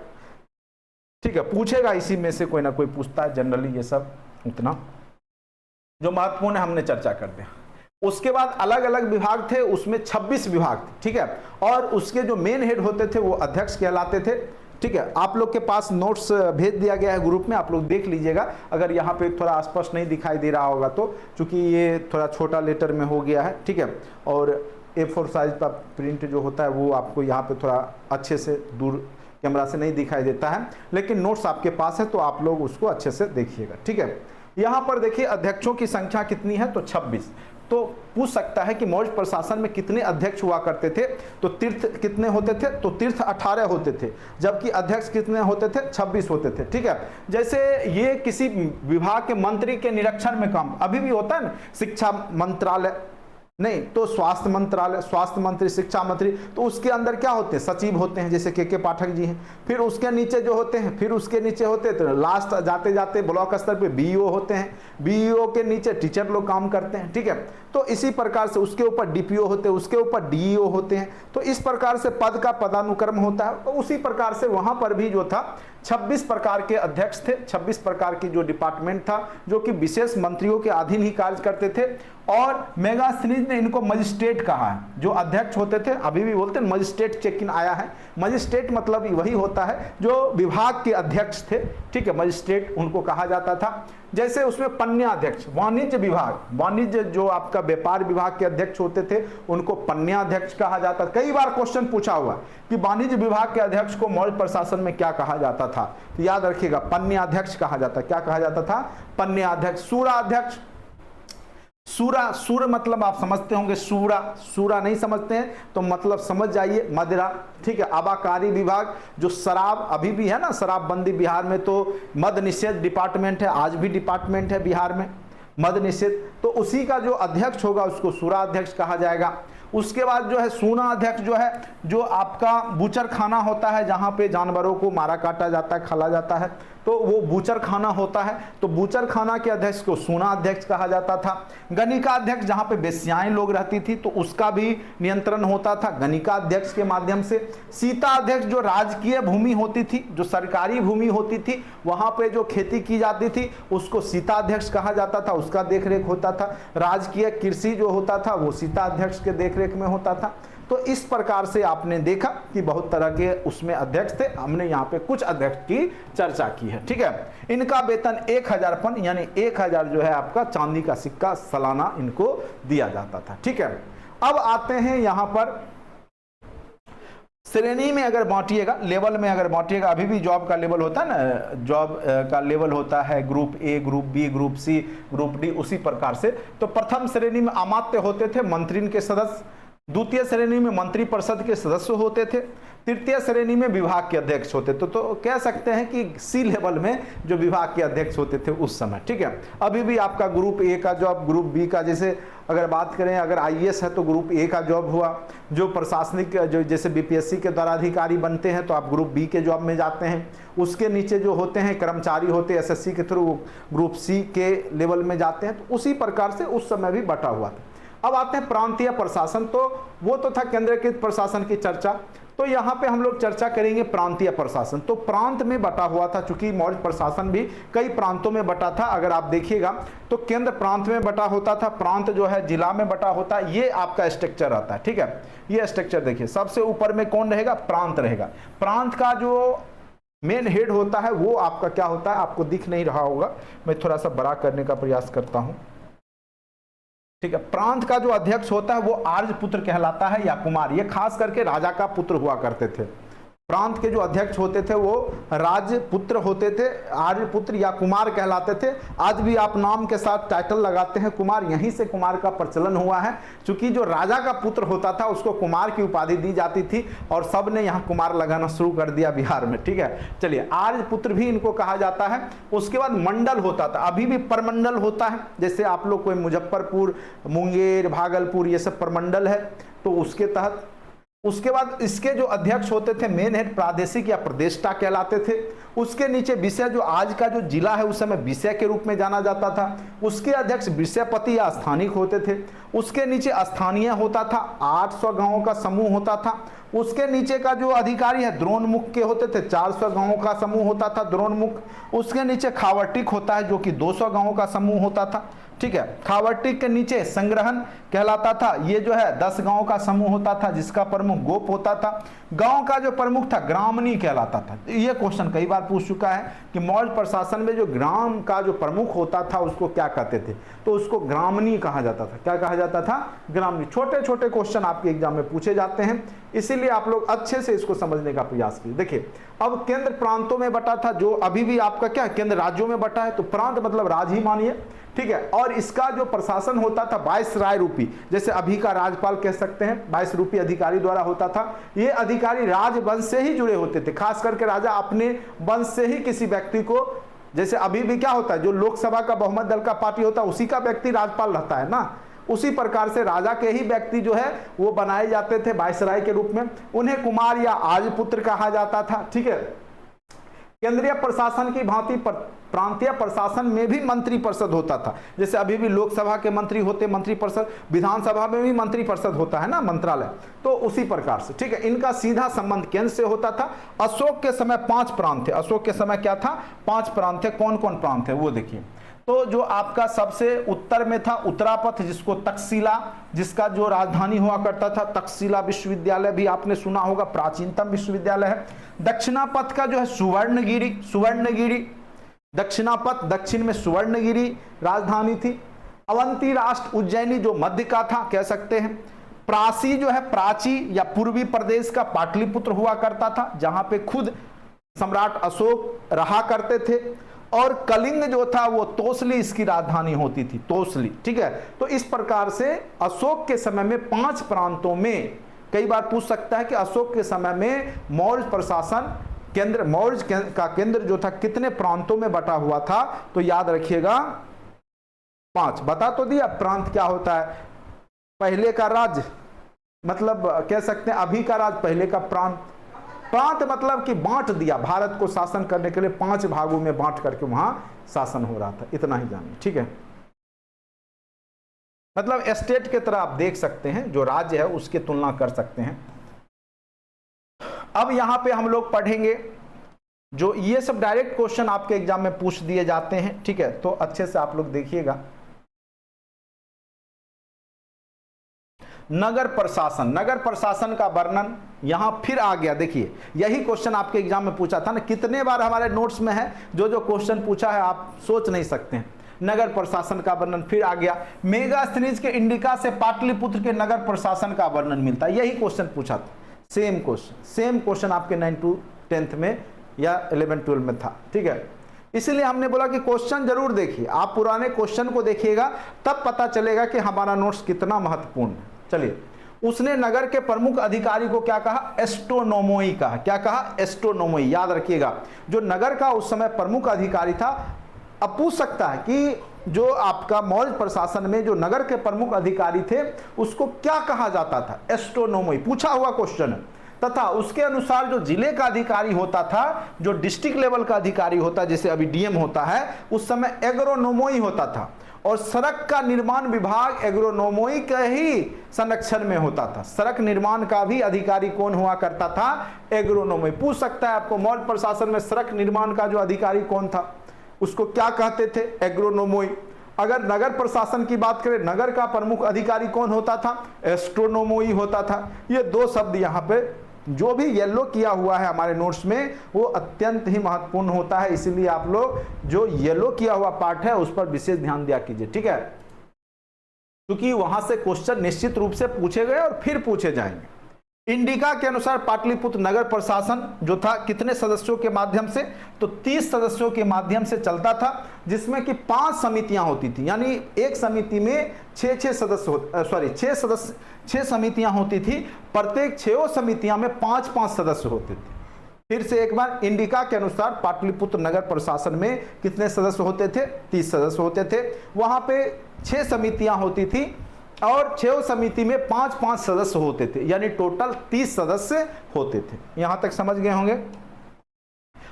ठीक है, पूछेगा इसी में से कोई ना कोई पूछता है जनरली। ये सब उतना जो महत्वपूर्ण है हमने चर्चा कर दिया। उसके बाद अलग अलग विभाग थे, उसमें 26 विभाग थे। ठीक है, और उसके जो मेन हेड होते थे वो अध्यक्ष कहलाते थे। ठीक है, आप लोग के पास नोट्स भेज दिया गया है ग्रुप में, आप लोग देख लीजिएगा। अगर यहाँ पे थोड़ा स्पष्ट नहीं दिखाई दे रहा होगा तो, चूंकि ये थोड़ा छोटा लेटर में हो गया है। ठीक है, और A4 साइज का प्रिंट जो होता है वो आपको यहाँ पे थोड़ा अच्छे से दूर कैमरा से नहीं दिखाई देता है, लेकिन नोट्स आपके पास है तो आप लोग उसको अच्छे से देखिएगा। ठीक है, यहाँ पर देखिए अध्यक्षों की संख्या कितनी है, तो 26। तो पूछ सकता है कि मौर्य प्रशासन में कितने अध्यक्ष हुआ करते थे, तो तीर्थ कितने होते थे, तो तीर्थ 18 होते थे, जबकि अध्यक्ष कितने होते थे, 26 होते थे। ठीक है, जैसे ये किसी विभाग के मंत्री के निरीक्षण में काम अभी भी होता है ना, शिक्षा मंत्रालय नहीं तो स्वास्थ्य मंत्रालय, स्वास्थ्य मंत्री, शिक्षा मंत्री, तो उसके अंदर क्या होते हैं, सचिव होते हैं, जैसे के पाठक जी हैं। फिर उसके नीचे जो होते हैं, फिर उसके नीचे होते हैं, तो लास्ट जाते जाते ब्लॉक स्तर पे बीईओ होते हैं, बीईओ के नीचे टीचर लोग काम करते हैं। ठीक है, तो इसी प्रकार से उसके ऊपर डीपीओ होते हैं, उसके ऊपर डीईओ होते हैं। तो इस प्रकार से पद का पदानुक्रम होता है। तो उसी प्रकार से वहां पर भी जो था 26 प्रकार के अध्यक्ष थे, 26 प्रकार की जो डिपार्टमेंट था, जो कि विशेष मंत्रियों के अधीन ही कार्य करते थे। और मेगास्थनीज ने इनको मजिस्ट्रेट कहा है। जो अध्यक्ष होते थे, अभी भी बोलते हैं मजिस्ट्रेट चेक इन आया है। मजिस्ट्रेट मतलब वही होता है जो विभाग के अध्यक्ष थे। ठीक है, मजिस्ट्रेट उनको कहा जाता था। जैसे उसमें पन्याध्यक्ष, वाणिज्य विभाग, वाणिज्य जो आपका व्यापार विभाग के अध्यक्ष होते थे, उनको पन्याध्यक्ष कहा जाता। कई बार क्वेश्चन पूछा हुआ कि वाणिज्य विभाग के अध्यक्ष को मौर्य प्रशासन में क्या कहा जाता था, तो याद रखिएगा पन्याध्यक्ष कहा जाता। क्या कहा जाता था? पन्याध्यक्ष। सूराध्यक्ष, सूरा, सूर मतलब आप समझते होंगे, सूरा, सूरा नहीं समझते हैं तो मतलब समझ जाइए मदिरा, ठीक है। आबाकारी विभाग जो शराब अभी भी है ना, शराबबंदी बिहार में, तो मद निषेध डिपार्टमेंट है, आज भी डिपार्टमेंट है बिहार में मद निषेध, तो उसी का जो अध्यक्ष होगा उसको सूरा अध्यक्ष कहा जाएगा। उसके बाद जो है सूना अध्यक्ष जो है, जो आपका बूचर खाना होता है जहां पे जानवरों को मारा काटा जाता है, खाला जाता है, तो वो बूचर खाना होता है, तो बूचर खाना के अध्यक्ष को सूना अध्यक्ष कहा जाता था। गणिका अध्यक्ष जहां पे बेस्याएं लोग रहती थी तो उसका भी नियंत्रण होता था गणिका अध्यक्ष के माध्यम से। सीता अध्यक्ष जो राजकीय भूमि होती थी, जो सरकारी भूमि होती थी, वहां पे जो खेती की जाती थी उसको सीता अध्यक्ष कहा जाता था, उसका देखरेख होता था। राजकीय कृषि जो होता था वो सीता अध्यक्ष के देखरेख में होता था। तो इस प्रकार से आपने देखा कि बहुत तरह के उसमें अध्यक्ष थे, हमने यहाँ पे कुछ अध्यक्ष की चर्चा की है, ठीक है। इनका वेतन 1000 पन यानी 1000 जो है आपका चांदी का सिक्का सालाना इनको दिया जाता था, ठीक है। अब आते हैं यहाँ पर श्रेणी में अगर बांटिएगा, लेवल में अगर बांटिएगा, अभी भी जॉब का लेवल होता है ना, जॉब का लेवल होता है group A, group B, group C, group D, उसी प्रकार से। तो प्रथम श्रेणी में अमात्य होते थे, मंत्री के सदस्य। द्वितीय श्रेणी में मंत्री परिषद के सदस्य होते थे। तृतीय श्रेणी में विभाग के अध्यक्ष होते थे। तो कह सकते हैं कि सी लेवल में जो विभाग के अध्यक्ष होते थे उस समय, ठीक है। अभी भी आपका ग्रुप ए का जॉब, ग्रुप बी का, जैसे अगर बात करें, अगर आईएएस है तो ग्रुप ए का जॉब हुआ। जो प्रशासनिक, जो जैसे बीपीएससी के द्वारा अधिकारी बनते हैं तो आप ग्रुप बी के जॉब में जाते हैं। उसके नीचे जो होते हैं कर्मचारी होते हैं एसएससी के थ्रू, ग्रुप सी के लेवल में जाते हैं। तो उसी प्रकार से उस समय भी बटा हुआ था। अब आते हैं प्रांतीय प्रशासन, तो वो तो था केंद्रीकृत प्रशासन की चर्चा। तो यहाँ पे हम लोग चर्चा करेंगे प्रांतीय प्रशासन। तो प्रांत में बटा हुआ था, चूंकि मौर्य प्रशासन भी कई प्रांतों में बटा था। अगर आप देखिएगा तो केंद्र प्रांत में बटा होता था, प्रांत जो है जिला में बटा होता है। ये आपका स्ट्रक्चर रहता है, ठीक है। ये स्ट्रक्चर देखिए, सबसे ऊपर में कौन रहेगा? प्रांत रहेगा। प्रांत का जो मेन हेड होता है वो आपका क्या होता है, आपको दिख नहीं रहा होगा, मैं थोड़ा सा बड़ा करने का प्रयास करता हूं, ठीक है। प्रांत का जो अध्यक्ष होता है वो आर्य पुत्र कहलाता है या कुमार, ये खास करके राजा का पुत्र हुआ करते थे। प्रांत के जो अध्यक्ष होते थे वो राजपुत्र होते थे, आर्यपुत्र या कुमार कहलाते थे। आज भी आप नाम के साथ टाइटल लगाते हैं कुमार, यहीं से कुमार का प्रचलन हुआ है। क्योंकि जो राजा का पुत्र होता था उसको कुमार की उपाधि दी जाती थी और सब ने यहाँ कुमार लगाना शुरू कर दिया बिहार में, ठीक है। चलिए, आर्यपुत्र भी इनको कहा जाता है। उसके बाद मंडल होता था, अभी भी परमंडल होता है। जैसे आप लोग कोई मुजफ्फरपुर, मुंगेर, भागलपुर, ये सब परमंडल है, तो उसके तहत। उसके बाद इसके जो अध्यक्ष होते थे मेन हेड प्रादेशिक या प्रदेष्टा कहलाते थे। उसके नीचे विषय, जो आज का जो जिला है उस समय विषय के रूप में जाना जाता था, उसके अध्यक्ष विषयपति या स्थानिक होते थे। उसके नीचे स्थानीय होता था, 800 गांवों का समूह होता था। उसके नीचे का जो अधिकारी है द्रोणमुख के होते थे, 400 गांवों का समूह होता था द्रोणमुख। उसके नीचे खावर्टिक होता है जो कि 200 गांवों का समूह होता था, ठीक है। खावर्टिक के नीचे संग्रहण कहलाता था, ये जो है 10 गांव का समूह होता था जिसका प्रमुख गोप होता था। गांव का जो प्रमुख था ग्रामणी कहलाता था। ये क्वेश्चन कई बार पूछ चुका है कि मौर्य प्रशासन में जो ग्राम का जो प्रमुख होता था उसको क्या कहते थे, तो उसको ग्रामणी कहा जाता था। क्या कहा जाता था? ग्रामणी। छोटे छोटे क्वेश्चन आपके एग्जाम में पूछे जाते हैं, इसीलिए आप लोग अच्छे से इसको समझने का प्रयास कीजिए। देखिए, अब केंद्र प्रांतों में बटा था, जो अभी भी आपका क्या केंद्र राज्यों में बटा है, तो प्रांत मतलब राज ही मानिए, ठीक है। और इसका जो प्रशासन होता था 22 राय रूपी, जैसे अभी का राज्यपाल कह सकते हैं, 22 रूपी अधिकारी द्वारा होता था। ये अधिकारी राजवंश से ही जुड़े होते थे, खास करके राजा अपने वंश से ही किसी व्यक्ति को, जैसे अभी भी क्या होता है, जो लोकसभा का बहुमत दल का पार्टी होता है उसी का व्यक्ति राज्यपाल रहता है ना, उसी प्रकार से राजा के ही व्यक्ति जो है वो बनाए जाते थे 22 राय के रूप में। उन्हें कुमार या आर्यपुत्र कहा जाता था, ठीक है। केंद्रीय प्रशासन की भांति प्रांतीय प्रशासन में भी मंत्री परिषद होता था। जैसे अभी भी लोकसभा के मंत्री होते मंत्री परिषद, विधानसभा में भी मंत्री परिषद होता है ना, मंत्रालय, तो उसी प्रकार से, ठीक है। इनका सीधा संबंध केंद्र से होता था। अशोक के समय 5 प्रांत थे। अशोक के समय क्या था? 5 प्रांत थे। कौन कौन प्रांत थे वो देखिए। तो जो आपका सबसे उत्तर में था उत्तरापथ, जिसको तक्षशिला, जिसका जो राजधानी हुआ करता था तक्षशिला विश्वविद्यालय भी आपने सुना होगा, प्राचीनतम विश्वविद्यालय है। दक्षिणापथ का जो है सुवर्णगिरी, सुवर्णगिरी दक्षिणापथ, दक्षिण में सुवर्णगिरी राजधानी थी। अवंती राष्ट्र उज्जैनी जो मध्य का था कह सकते हैं। प्राची जो है, प्राची या पूर्वी प्रदेश का पाटलिपुत्र हुआ करता था, जहां पे खुद सम्राट अशोक रहा करते थे। और कलिंग जो था वो तोसली इसकी राजधानी होती थी, तोसली। ठीक है, तो इस प्रकार से अशोक के समय में 5 प्रांतों में, कई बार पूछ सकता है कि अशोक के समय में मौर्य प्रशासन केंद्र, मौर्य का केंद्र जो था कितने प्रांतों में बटा हुआ था, तो याद रखिएगा 5। बता तो दिया प्रांत क्या होता है। पहले का राज्य मतलब कह सकते हैं अभी का राज्य, पहले का प्रांत। प्रांत मतलब कि बांट दिया, भारत को शासन करने के लिए 5 भागों में बांट करके वहां शासन हो रहा था, इतना ही जानिए। ठीक है, मतलब स्टेट के तरह आप देख सकते हैं, जो राज्य है उसकी तुलना कर सकते हैं। अब यहां पे हम लोग पढ़ेंगे जो ये सब डायरेक्ट क्वेश्चन आपके एग्जाम में पूछ दिए जाते हैं। ठीक है, तो अच्छे से आप लोग देखिएगा। नगर प्रशासन, नगर प्रशासन का वर्णन यहां फिर आ गया। देखिए यही क्वेश्चन आपके एग्जाम में पूछा था ना, कितने बार हमारे नोट्स में है, जो जो क्वेश्चन पूछा है आप सोच नहीं सकते हैं। नगर प्रशासन का वर्णन फिर आ गया। मेगास्थनीज के इंडिका से पाटलिपुत्र के नगर प्रशासन का वर्णन मिलता है, यही क्वेश्चन पूछा था। सेम क्वेश्चन आपके 9 to 10th में या 11-12 में था। ठीक है, इसलिए हमने बोला कि क्वेश्चन जरूर देखिए, आप पुराने क्वेश्चन को देखिएगा तब पता चलेगा कि हमारा नोट्स कितना महत्वपूर्ण है। चलिए, उसने नगर के प्रमुख अधिकारी को क्या कहा? एस्ट्रोनोमोई कहा। क्या कहा? एस्ट्रोनोमोई। याद रखिएगा, जो नगर का उस समय प्रमुख अधिकारी था। अब पूछ सकता है कि जो आपका मौर्य प्रशासन में जो नगर के प्रमुख अधिकारी थे उसको क्या कहा जाता था? एस्ट्रोनोमोई, पूछा हुआ क्वेश्चन है। तथा उसके अनुसार जो जिले का अधिकारी होता था, जो डिस्ट्रिक्ट लेवल का अधिकारी होता, जैसे अभी डीएम होता है, उस समय एग्रोनोमोई होता था। और सड़क का निर्माण विभाग एग्रोनोमोई के ही संरक्षण में होता था। सड़क निर्माण का भी अधिकारी कौन हुआ करता था? एग्रोनोमोई। पूछ सकता है आपको मौर्य प्रशासन में सड़क निर्माण का जो अधिकारी कौन था, उसको क्या कहते थे? एग्रोनोमोई। अगर नगर प्रशासन की बात करें, नगर का प्रमुख अधिकारी कौन होता था? एस्ट्रोनोमोई होता था। ये 2 शब्द यहाँ पे जो भी येलो किया हुआ है हमारे नोट्स में वो अत्यंत ही महत्वपूर्ण होता है, इसलिए आप लोग जो येलो किया हुआ पार्ट है उस पर विशेष ध्यान दिया कीजिए। ठीक है, क्योंकि वहां से क्वेश्चन निश्चित रूप से पूछे गए और फिर पूछे जाएंगे। इंडिका के अनुसार पाटलिपुत्र नगर प्रशासन जो था कितने सदस्यों के माध्यम से? तो 30 सदस्यों के माध्यम से चलता था, जिसमें कि 5 समितियां होती थी। यानी एक समिति में 6 समितियां होती थी। प्रत्येक 6 समितियां में 5-5 सदस्य होते थे। फिर से एक बार, इंडिका के अनुसार पाटलिपुत्र नगर प्रशासन में कितने सदस्य होते थे? 30 सदस्य होते थे। वहां पे 6 समितियां होती थी और 6 समिति में 5-5 सदस्य होते थे, यानी टोटल 30 सदस्य होते थे। यहां तक समझ गए होंगे।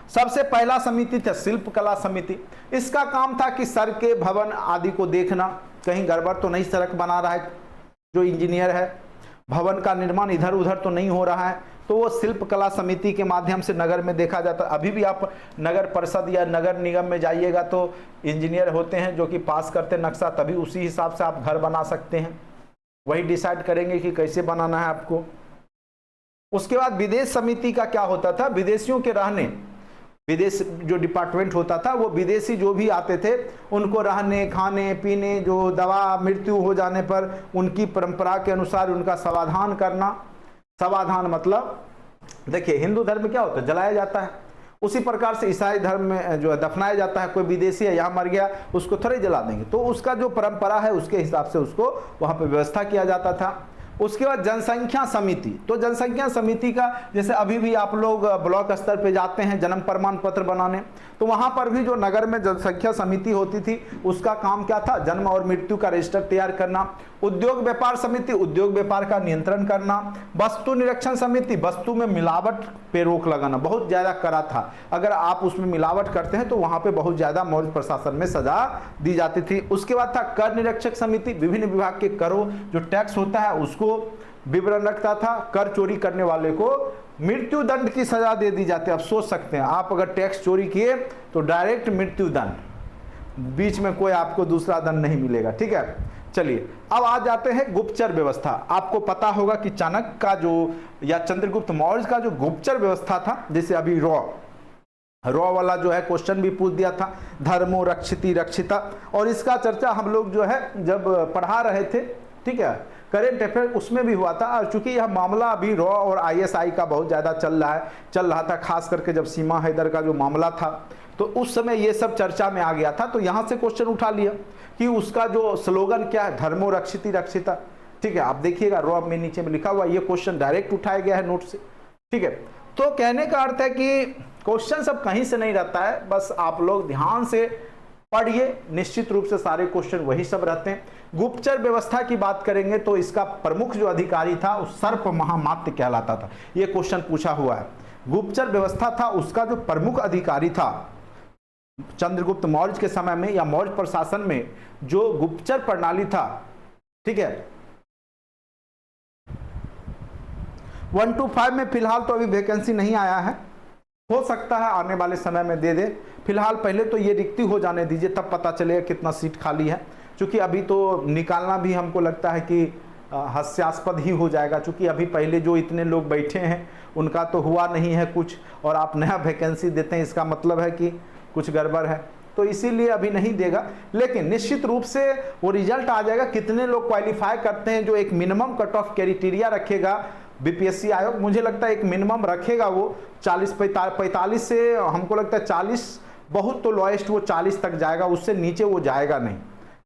सबसे पहला समिति था शिल्पकला समिति। इसका काम था कि सड़कें, भवन आदि को देखना, कहीं गड़बड़ तो नहीं सड़क बना रहा है जो इंजीनियर है, भवन का निर्माण इधर उधर तो नहीं हो रहा है, तो वो शिल्पकला समिति के माध्यम से नगर में देखा जाता है। अभी भी आप नगर परिषद या नगर निगम में जाइएगा तो इंजीनियर होते हैं जो कि पास करते नक्शा, तभी उसी हिसाब से आप घर बना सकते हैं, वही डिसाइड करेंगे कि कैसे बनाना है आपको। उसके बाद विदेश समिति का क्या होता था? विदेशियों के रहने, विदेश जो डिपार्टमेंट होता था वो विदेशी जो भी आते थे उनको रहने, खाने पीने, जो दवा मृत्यु हो जाने पर उनकी परंपरा के अनुसार उनका समाधान करना। समाधान मतलब देखिए, हिंदू धर्म में क्या होता है? जलाया जाता है। उसी प्रकार से ईसाई धर्म में जो है दफनाया जाता है। कोई विदेशी है यहाँ मर गया, उसको थोड़े जला देंगे, तो उसका जो परंपरा है उसके हिसाब से उसको वहाँ पे व्यवस्था किया जाता था। उसके बाद जनसंख्या समिति। तो जनसंख्या समिति का जैसे अभी भी आप लोग ब्लॉक स्तर पे जाते हैं जन्म प्रमाण पत्र बनाने, तो वहां पर भी जो नगर में जनसंख्या समिति होती थी उसका काम क्या था? जन्म और मृत्यु का रजिस्टर तैयार करना। उद्योग व्यापार समिति, उद्योग व्यापार का नियंत्रण करना। वस्तु निरीक्षण समिति, वस्तु में मिलावट पे रोक लगाना। बहुत ज्यादा कड़ा था, अगर आप उसमें मिलावट करते हैं तो वहां पे बहुत ज्यादा मौर्य प्रशासन में सजा दी जाती थी। उसके बाद था कर निरीक्षक समिति, विभिन्न विभाग के करों जो टैक्स होता है उसको विवरण रखता था। कर चोरी करने वाले को मृत्यु दंड की सजा दे दी जाती है। आप सोच सकते हैं, आप अगर टैक्स चोरी किए तो डायरेक्ट मृत्यु दंड, बीच में कोई आपको दूसरा दंड नहीं मिलेगा। ठीक है, चलिए अब आ जाते हैं गुप्तचर व्यवस्था। आपको पता होगा कि चाणक्य का जो या चंद्रगुप्त मौर्य का जो गुप्तचर व्यवस्था था, जैसे अभी रॉ वाला जो है क्वेश्चन भी पूछ दिया था, धर्मो रक्षिति रक्षिता, और इसका चर्चा हम लोग जो है जब पढ़ा रहे थे, ठीक है, करेंट अफेयर उसमें भी हुआ था। और चूंकि यह मामला अभी रॉ और आईएसआई का बहुत ज़्यादा चल रहा था, खास करके जब सीमा हैदर का जो मामला था तो उस समय ये सब चर्चा में आ गया था, तो यहाँ से क्वेश्चन उठा लिया कि उसका जो स्लोगन क्या है, धर्मो रक्षिति रक्षिता। ठीक है, आप देखिएगा रॉ में नीचे में लिखा हुआ, ये क्वेश्चन डायरेक्ट उठाया गया है नोट से। ठीक है, तो कहने का अर्थ है कि क्वेश्चन सब कहीं से नहीं रहता है, बस आप लोग ध्यान से पढ़िए, निश्चित रूप से सारे क्वेश्चन वही सब रहते हैं। गुप्तचर व्यवस्था की बात करेंगे तो इसका प्रमुख जो अधिकारी था उस सर्प महामात्य कहलाता था, ये क्वेश्चन पूछा हुआ है। गुप्तचर व्यवस्था था, उसका जो प्रमुख अधिकारी था चंद्रगुप्त मौर्य के समय में या मौर्य प्रशासन में जो गुप्तचर प्रणाली था, ठीक है, 1 to 5 में फिलहाल तो अभी वैकेंसी नहीं आया है, हो सकता है आने वाले समय में दे दे। फिलहाल पहले तो ये रिक्ति हो जाने दीजिए, तब पता चलेगा कितना सीट खाली है, क्योंकि अभी तो निकालना भी हमको लगता है कि हास्यास्पद ही हो जाएगा, क्योंकि अभी पहले जो इतने लोग बैठे हैं उनका तो हुआ नहीं है कुछ, और आप नया वैकेंसी देते हैं, इसका मतलब है कि कुछ गड़बड़ है, तो इसीलिए अभी नहीं देगा। लेकिन निश्चित रूप से वो रिजल्ट आ जाएगा, कितने लोग क्वालिफाई करते हैं, जो एक मिनिमम कट ऑफ क्राइटेरिया रखेगा बीपीएससी आयोग, मुझे लगता है एक मिनिमम रखेगा वो 45 से, हमको लगता है 40, बहुत तो लोएस्ट वो 40 तक जाएगा, उससे नीचे वो जाएगा नहीं।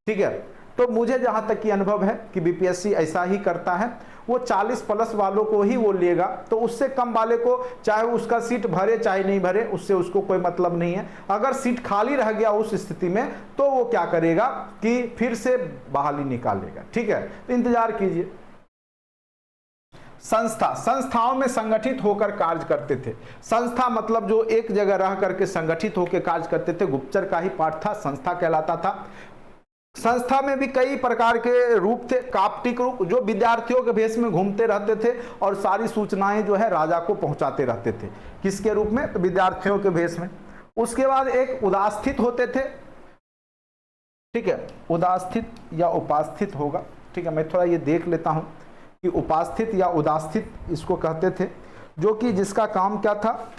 ठीक है, तो मुझे जहाँ तक की अनुभव है कि बीपीएससी ऐसा ही करता है, वो 40 प्लस वालों को ही वो लेगा, तो उससे कम वाले को चाहे उसका सीट भरे चाहे नहीं भरे, उससे उसको कोई मतलब नहीं है। अगर सीट खाली रह गया उस स्थिति में तो वो क्या करेगा कि फिर से बहाली निकालेगा। ठीक है, तो इंतजार कीजिए। संस्थाओं में संगठित होकर कार्य करते थे। संस्था मतलब जो एक जगह रह करके संगठित होकर कार्य करते थे, गुप्तचर का ही पार्ट था, संस्था कहलाता था। संस्था में भी कई प्रकार के रूप थे। काप्टिक रूप, जो विद्यार्थियों के भेष में घूमते रहते थे और सारी सूचनाएं जो है राजा को पहुंचाते रहते थे। किसके रूप में? तो विद्यार्थियों के भेष में। उसके बाद एक उदास्थित होते थे, ठीक है, उदास्थित या उपास्थित होगा, ठीक है, मैं थोड़ा ये देख लेता हूं कि उपास्थित या उदास्थित इसको कहते थे, जो कि जिसका काम क्या था,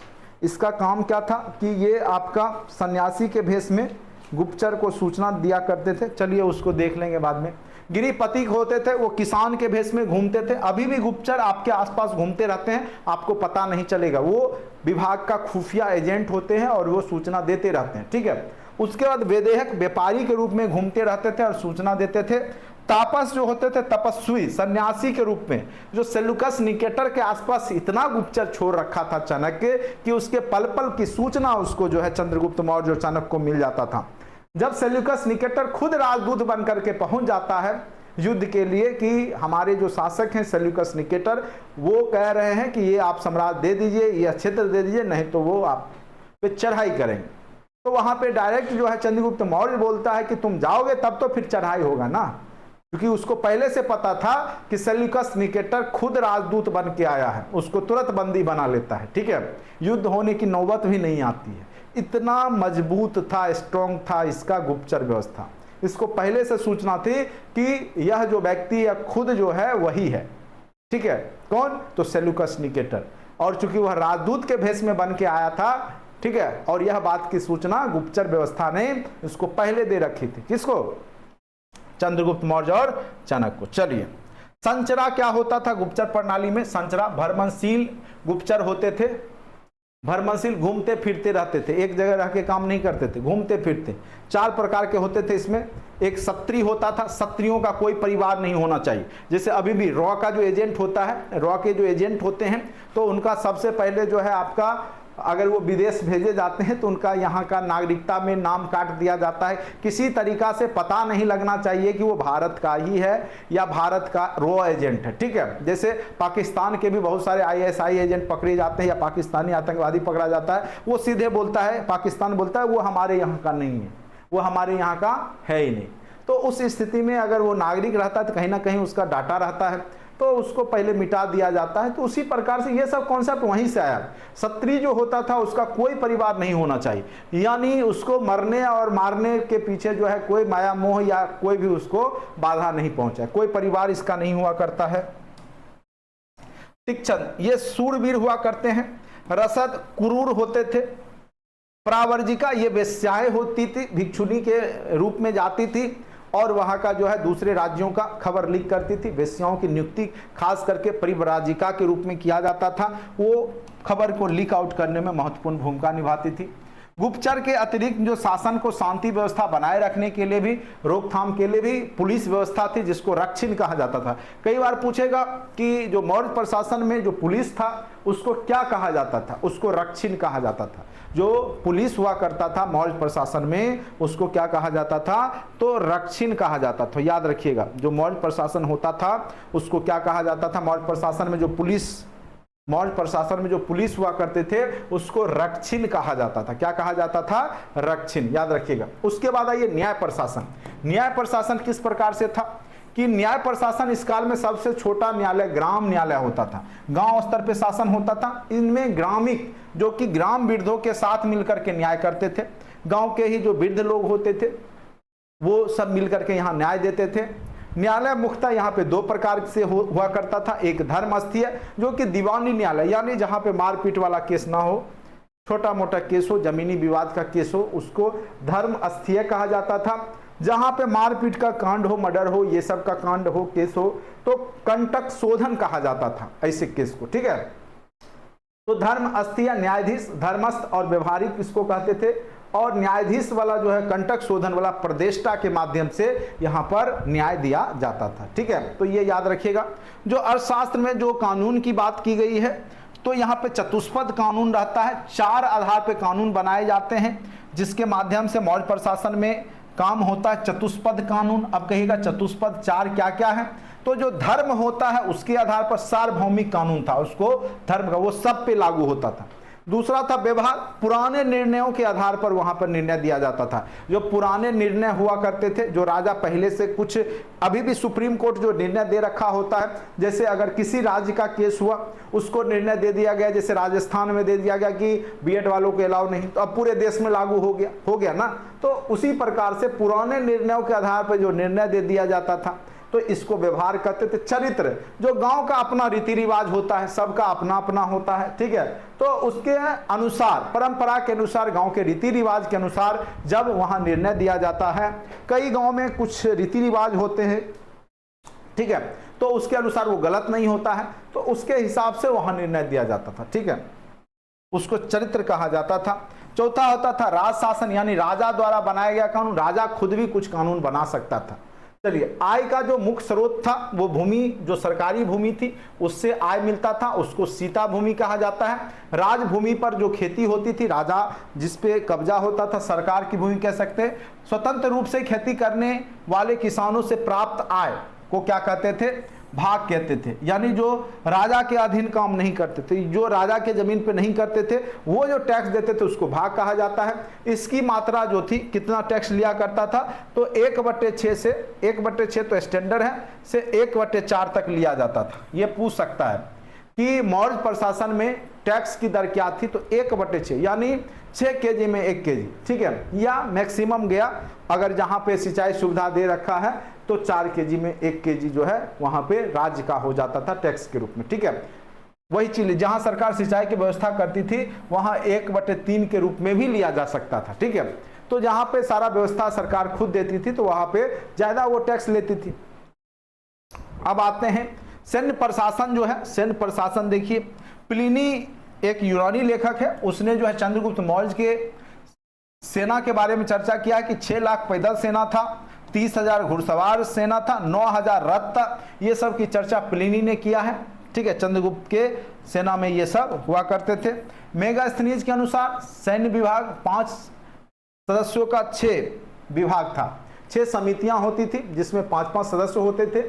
इसका काम क्या था कि ये आपका सन्यासी के भेष में गुप्तचर को सूचना दिया करते थे। चलिए उसको देख लेंगे बाद में। गिरिपति होते थे, वो किसान के भेष में घूमते थे। अभी भी गुप्तचर आपके आसपास घूमते रहते हैं, आपको पता नहीं चलेगा, वो विभाग का खुफिया एजेंट होते हैं और वो सूचना देते रहते हैं। ठीक है, उसके बाद वेदेहक व्यापारी के रूप में घूमते रहते थे और सूचना देते थे। तापस जो होते थे, तपस्वी सन्यासी के रूप में, जो सेल्यूकस निकेटर के आसपास इतना गुप्तचर छोड़ रखा था चाणक्य कि उसके पल पल की सूचना उसको जो है चंद्रगुप्त मौर्य और चाणक्य को मिल जाता था। जब सेल्यूकस निकेटर खुद राजदूत बनकर के पहुंच जाता है युद्ध के लिए कि हमारे जो शासक हैं सेल्यूकस निकेटर, वो कह रहे हैं कि ये आप साम्राज्य दे दीजिए, यह क्षेत्र दे दीजिए, नहीं तो वो आप पे चढ़ाई करेंगे। तो वहां पे डायरेक्ट जो है चंद्रगुप्त मौर्य बोलता है कि तुम जाओगे तब तो फिर चढ़ाई होगा ना, क्योंकि उसको पहले से पता था कि सेल्यूकस निकेटर खुद राजदूत बन के आया है, उसको तुरंत बंदी बना लेता है। ठीक है, युद्ध होने की नौबत भी नहीं आती है। इतना मजबूत था, स्ट्रॉन्ग था इसका गुप्तचर व्यवस्था। इसको पहले से सूचना थी कि यह जो व्यक्ति है खुद जो है वही है। ठीक है, कौन? तो सेल्यूकस निकेटर। और चूंकि वह राजदूत के भेष में बन के आया था, ठीक है, और यह बात की सूचना गुप्तचर व्यवस्था ने इसको पहले दे रखी थी। किसको? चंद्रगुप्त मौर्य और चाणक्य को। चलिए, संचरा क्या होता था गुप्तचर प्रणाली में? संचरा भ्रमणशील गुप्तचर होते थे। भ्रमणशील, घूमते फिरते रहते थे, एक जगह रह के काम नहीं करते थे, घूमते फिरते। 4 प्रकार के होते थे इसमें। एक क्षत्रिय होता था, क्षत्रियों का कोई परिवार नहीं होना चाहिए। जैसे अभी भी रॉ का जो एजेंट होता है, रॉ के जो एजेंट होते हैं, तो उनका सबसे पहले जो है आपका, अगर वो विदेश भेजे जाते हैं तो उनका यहाँ का नागरिकता में नाम काट दिया जाता है। किसी तरीका से पता नहीं लगना चाहिए कि वो भारत का ही है या भारत का रॉ एजेंट है। ठीक है, जैसे पाकिस्तान के भी बहुत सारे आईएसआई एजेंट पकड़े जाते हैं या पाकिस्तानी आतंकवादी पकड़ा जाता है, वो सीधे बोलता है, पाकिस्तान बोलता है वो हमारे यहाँ का नहीं है, वो हमारे यहाँ का है ही नहीं। तो उस स्थिति में अगर वो नागरिक रहता है तो कहीं ना कहीं उसका डाटा रहता है, तो उसको पहले मिटा दिया जाता है। तो उसी प्रकार से ये सब कॉन्सेप्ट वहीं से आया। क्षत्रिय जो होता था उसका कोई परिवार नहीं होना चाहिए, यानी उसको मरने और मारने के पीछे जो है कोई माया मोह या कोई भी उसको बाधा नहीं पहुंचा, कोई परिवार इसका नहीं हुआ करता है। तीक्ष्ण, ये शूरवीर हुआ करते हैं। रसद, क्रूर होते थे। प्रावर्जिका, ये वेश्याएं होती थी, भिक्षुणी के रूप में जाती थी और वहाँ का जो है दूसरे राज्यों का खबर लीक करती थी। वेश्याओं की नियुक्ति खास करके परिव्राजिका के रूप में किया जाता था, वो खबर को लीक आउट करने में महत्वपूर्ण भूमिका निभाती थी। गुप्तचर के अतिरिक्त जो शासन को शांति व्यवस्था बनाए रखने के लिए भी, रोकथाम के लिए भी पुलिस व्यवस्था थी, जिसको रक्षिण कहा जाता था। कई बार पूछेगा कि जो मौर्य प्रशासन में जो पुलिस था उसको क्या कहा जाता था, उसको रक्षिण कहा जाता था। जो पुलिस हुआ करता था मौर्य प्रशासन में उसको क्या कहा जाता था, तो रक्षिण कहा जाता था। याद रखिएगा, जो मौर्य प्रशासन होता था उसको क्या कहा जाता था, मौर्य प्रशासन में जो पुलिस हुआ करते थे उसको रक्षिण कहा जाता था। क्या कहा जाता था, रक्षिण, याद रखिएगा। उसके बाद आइए न्याय प्रशासन। न्याय प्रशासन किस प्रकार से था कि न्याय प्रशासन इस काल में सबसे छोटा न्यायालय ग्राम न्यायालय होता था, गांव स्तर पे शासन होता था। इनमें ग्रामिक, जो कि ग्राम वृद्धों के साथ मिलकर के न्याय करते थे, गांव के ही जो वृद्ध लोग होते थे वो सब मिलकर के यहाँ न्याय देते थे। न्यायालय मुख्यतः यहाँ पे दो प्रकार से हुआ करता था। एक धर्मस्थीय, जो कि दीवानी न्यायालय, यानी जहाँ पे मारपीट वाला केस ना हो, छोटा मोटा केस हो, जमीनी विवाद का केस हो, उसको धर्मस्थीय कहा जाता था। जहाँ पे मारपीट का कांड हो, मर्डर हो, ये सब का कांड हो, केस हो, तो कंटक शोधन कहा जाता था ऐसे केस को, ठीक है। तो धर्मस्थीय न्यायाधीश, धर्मस्थ और व्यवहारिक इसको कहते थे, और न्यायाधीश वाला जो है कंटक शोधन वाला प्रदेष्टा के माध्यम से यहाँ पर न्याय दिया जाता था, ठीक है। तो ये याद रखिएगा। जो अर्थशास्त्र में जो कानून की बात की गई है, तो यहाँ पे चतुष्पद कानून रहता है, 4 आधार पे कानून बनाए जाते हैं जिसके माध्यम से मौर्य प्रशासन में काम होता है। चतुष्पद कानून, अब कहिएगा चतुष्पद 4 क्या क्या है, तो जो धर्म होता है उसके आधार पर सार्वभौमिक कानून था, उसको धर्म का वो सब पे लागू होता था। दूसरा था व्यवहार, पुराने निर्णयों के आधार पर वहां पर निर्णय दिया जाता था। जो पुराने निर्णय हुआ करते थे, जो राजा पहले से कुछ, अभी भी सुप्रीम कोर्ट जो निर्णय दे रखा होता है, जैसे अगर किसी राज्य का केस हुआ उसको निर्णय दे दिया गया, जैसे राजस्थान में दे दिया गया कि बीएड वालों को अलाउ नहीं, तो अब पूरे देश में लागू हो गया ना। तो उसी प्रकार से पुराने निर्णयों के आधार पर जो निर्णय दे दिया जाता था, तो इसको व्यवहार कहते थे। चरित्र, जो गांव का अपना रीति रिवाज होता है, सबका अपना अपना होता है, ठीक है, तो उसके अनुसार, परंपरा के अनुसार, गांव के रीति रिवाज के अनुसार जब वहां निर्णय दिया जाता है, कई गांव में कुछ रीति रिवाज होते हैं, ठीक है, तो उसके अनुसार वो गलत नहीं होता है, तो उसके हिसाब से वहां निर्णय दिया जाता था, ठीक है, उसको चरित्र कहा जाता था। चौथा होता था राज शासन, यानी राजा द्वारा बनाया गया कानून, राजा खुद भी कुछ कानून बना सकता था। चलिए, आय का जो मुख्य स्रोत था वो भूमि, जो सरकारी भूमि थी उससे आय मिलता था, उसको सीता भूमि कहा जाता है। राजभूमि पर जो खेती होती थी, राजा जिस पे कब्जा होता था, सरकार की भूमि कह सकते हैं। स्वतंत्र रूप से खेती करने वाले किसानों से प्राप्त आय को क्या कहते थे, भाग कहते थे, यानी जो राजा के अधीन काम नहीं करते थे, जो राजा के जमीन पे नहीं करते थे, वो जो टैक्स देते थे उसको भाग कहा जाता है। इसकी मात्रा जो थी, कितना टैक्स लिया करता था, तो 1/6 से 1/6 तो स्टैंडर्ड है, से 1/4 तक लिया जाता था। ये पूछ सकता है कि मौर्य प्रशासन में टैक्स की दर क्या थी, तो 1/6 यानी 6 केजी में 1 केजी, ठीक है, या मैक्सिमम गया अगर जहां पे सिंचाई सुविधा दे रखा है तो 4 केजी में 1 केजी जो है वहां पे राज्य का हो जाता था टैक्स के रूप में, ठीक है। वही चीज जहां सरकार सिंचाई की व्यवस्था करती थी वहां 1/3 के रूप में भी लिया जा सकता था, ठीक है। तो जहां पे सारा व्यवस्था सरकार खुद देती थी तो वहां पे ज्यादा वो टैक्स लेती थी। अब आते हैं सैन्य प्रशासन, जो है सैन्य प्रशासन, देखिए प्लिनी एक यूनानी लेखक है, उसने जो है चंद्रगुप्त मौर्य के सेना के बारे में चर्चा किया कि 6 लाख पैदल सेना था, 30,000 घुड़सवार सेना था, 9,000 रथ था। ये सब की चर्चा प्लिनी ने किया है, ठीक है। चंद्रगुप्त के सेना में ये सब हुआ करते थे। मेगास्थनीज के अनुसार सैन्य विभाग 5 सदस्यों का 6 विभाग था, 6 समितियां होती थी जिसमें 5-5 सदस्य होते थे।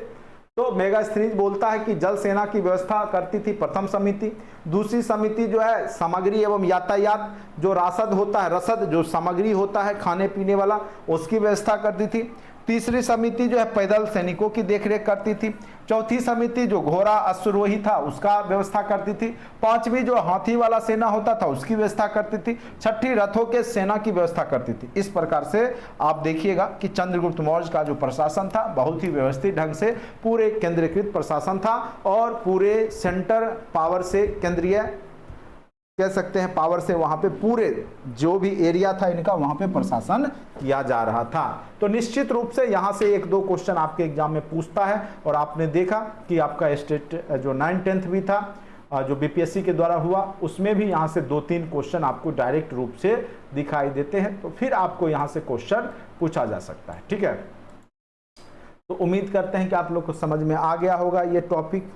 तो मेगास्थनीज बोलता है कि जल सेना की व्यवस्था करती थी प्रथम समिति। दूसरी समिति जो है सामग्री एवं यातायात, जो रासद होता है, रसद जो सामग्री होता है खाने पीने वाला, उसकी व्यवस्था करती थी। तीसरी समिति जो है पैदल सैनिकों की देखरेख करती थी। चौथी समिति जो घोड़ा अश्वरोही था उसका व्यवस्था करती थी। 5वीं जो हाथी वाला सेना होता था उसकी व्यवस्था करती थी। 6ठी रथों के सेना की व्यवस्था करती थी। इस प्रकार से आप देखिएगा कि चंद्रगुप्त मौर्य का जो प्रशासन था बहुत ही व्यवस्थित ढंग से पूरे केंद्रीकृत प्रशासन था और पूरे सेंटर पावर से केंद्रीय कह सकते हैं पावर से वहां पे पूरे जो भी एरिया था इनका वहां पे प्रशासन किया जा रहा था। तो निश्चित रूप से यहां से 1-2 क्वेश्चन आपके एग्जाम में पूछता है। और आपने देखा कि आपका स्टेट जो 9-10th भी था जो बीपीएससी के द्वारा हुआ, उसमें भी यहां से 2-3 क्वेश्चन आपको डायरेक्ट रूप से दिखाई देते हैं। तो फिर आपको यहां से क्वेश्चन पूछा जा सकता है। ठीक है, तो उम्मीद करते हैं कि आप लोग को समझ में आ गया होगा ये टॉपिक।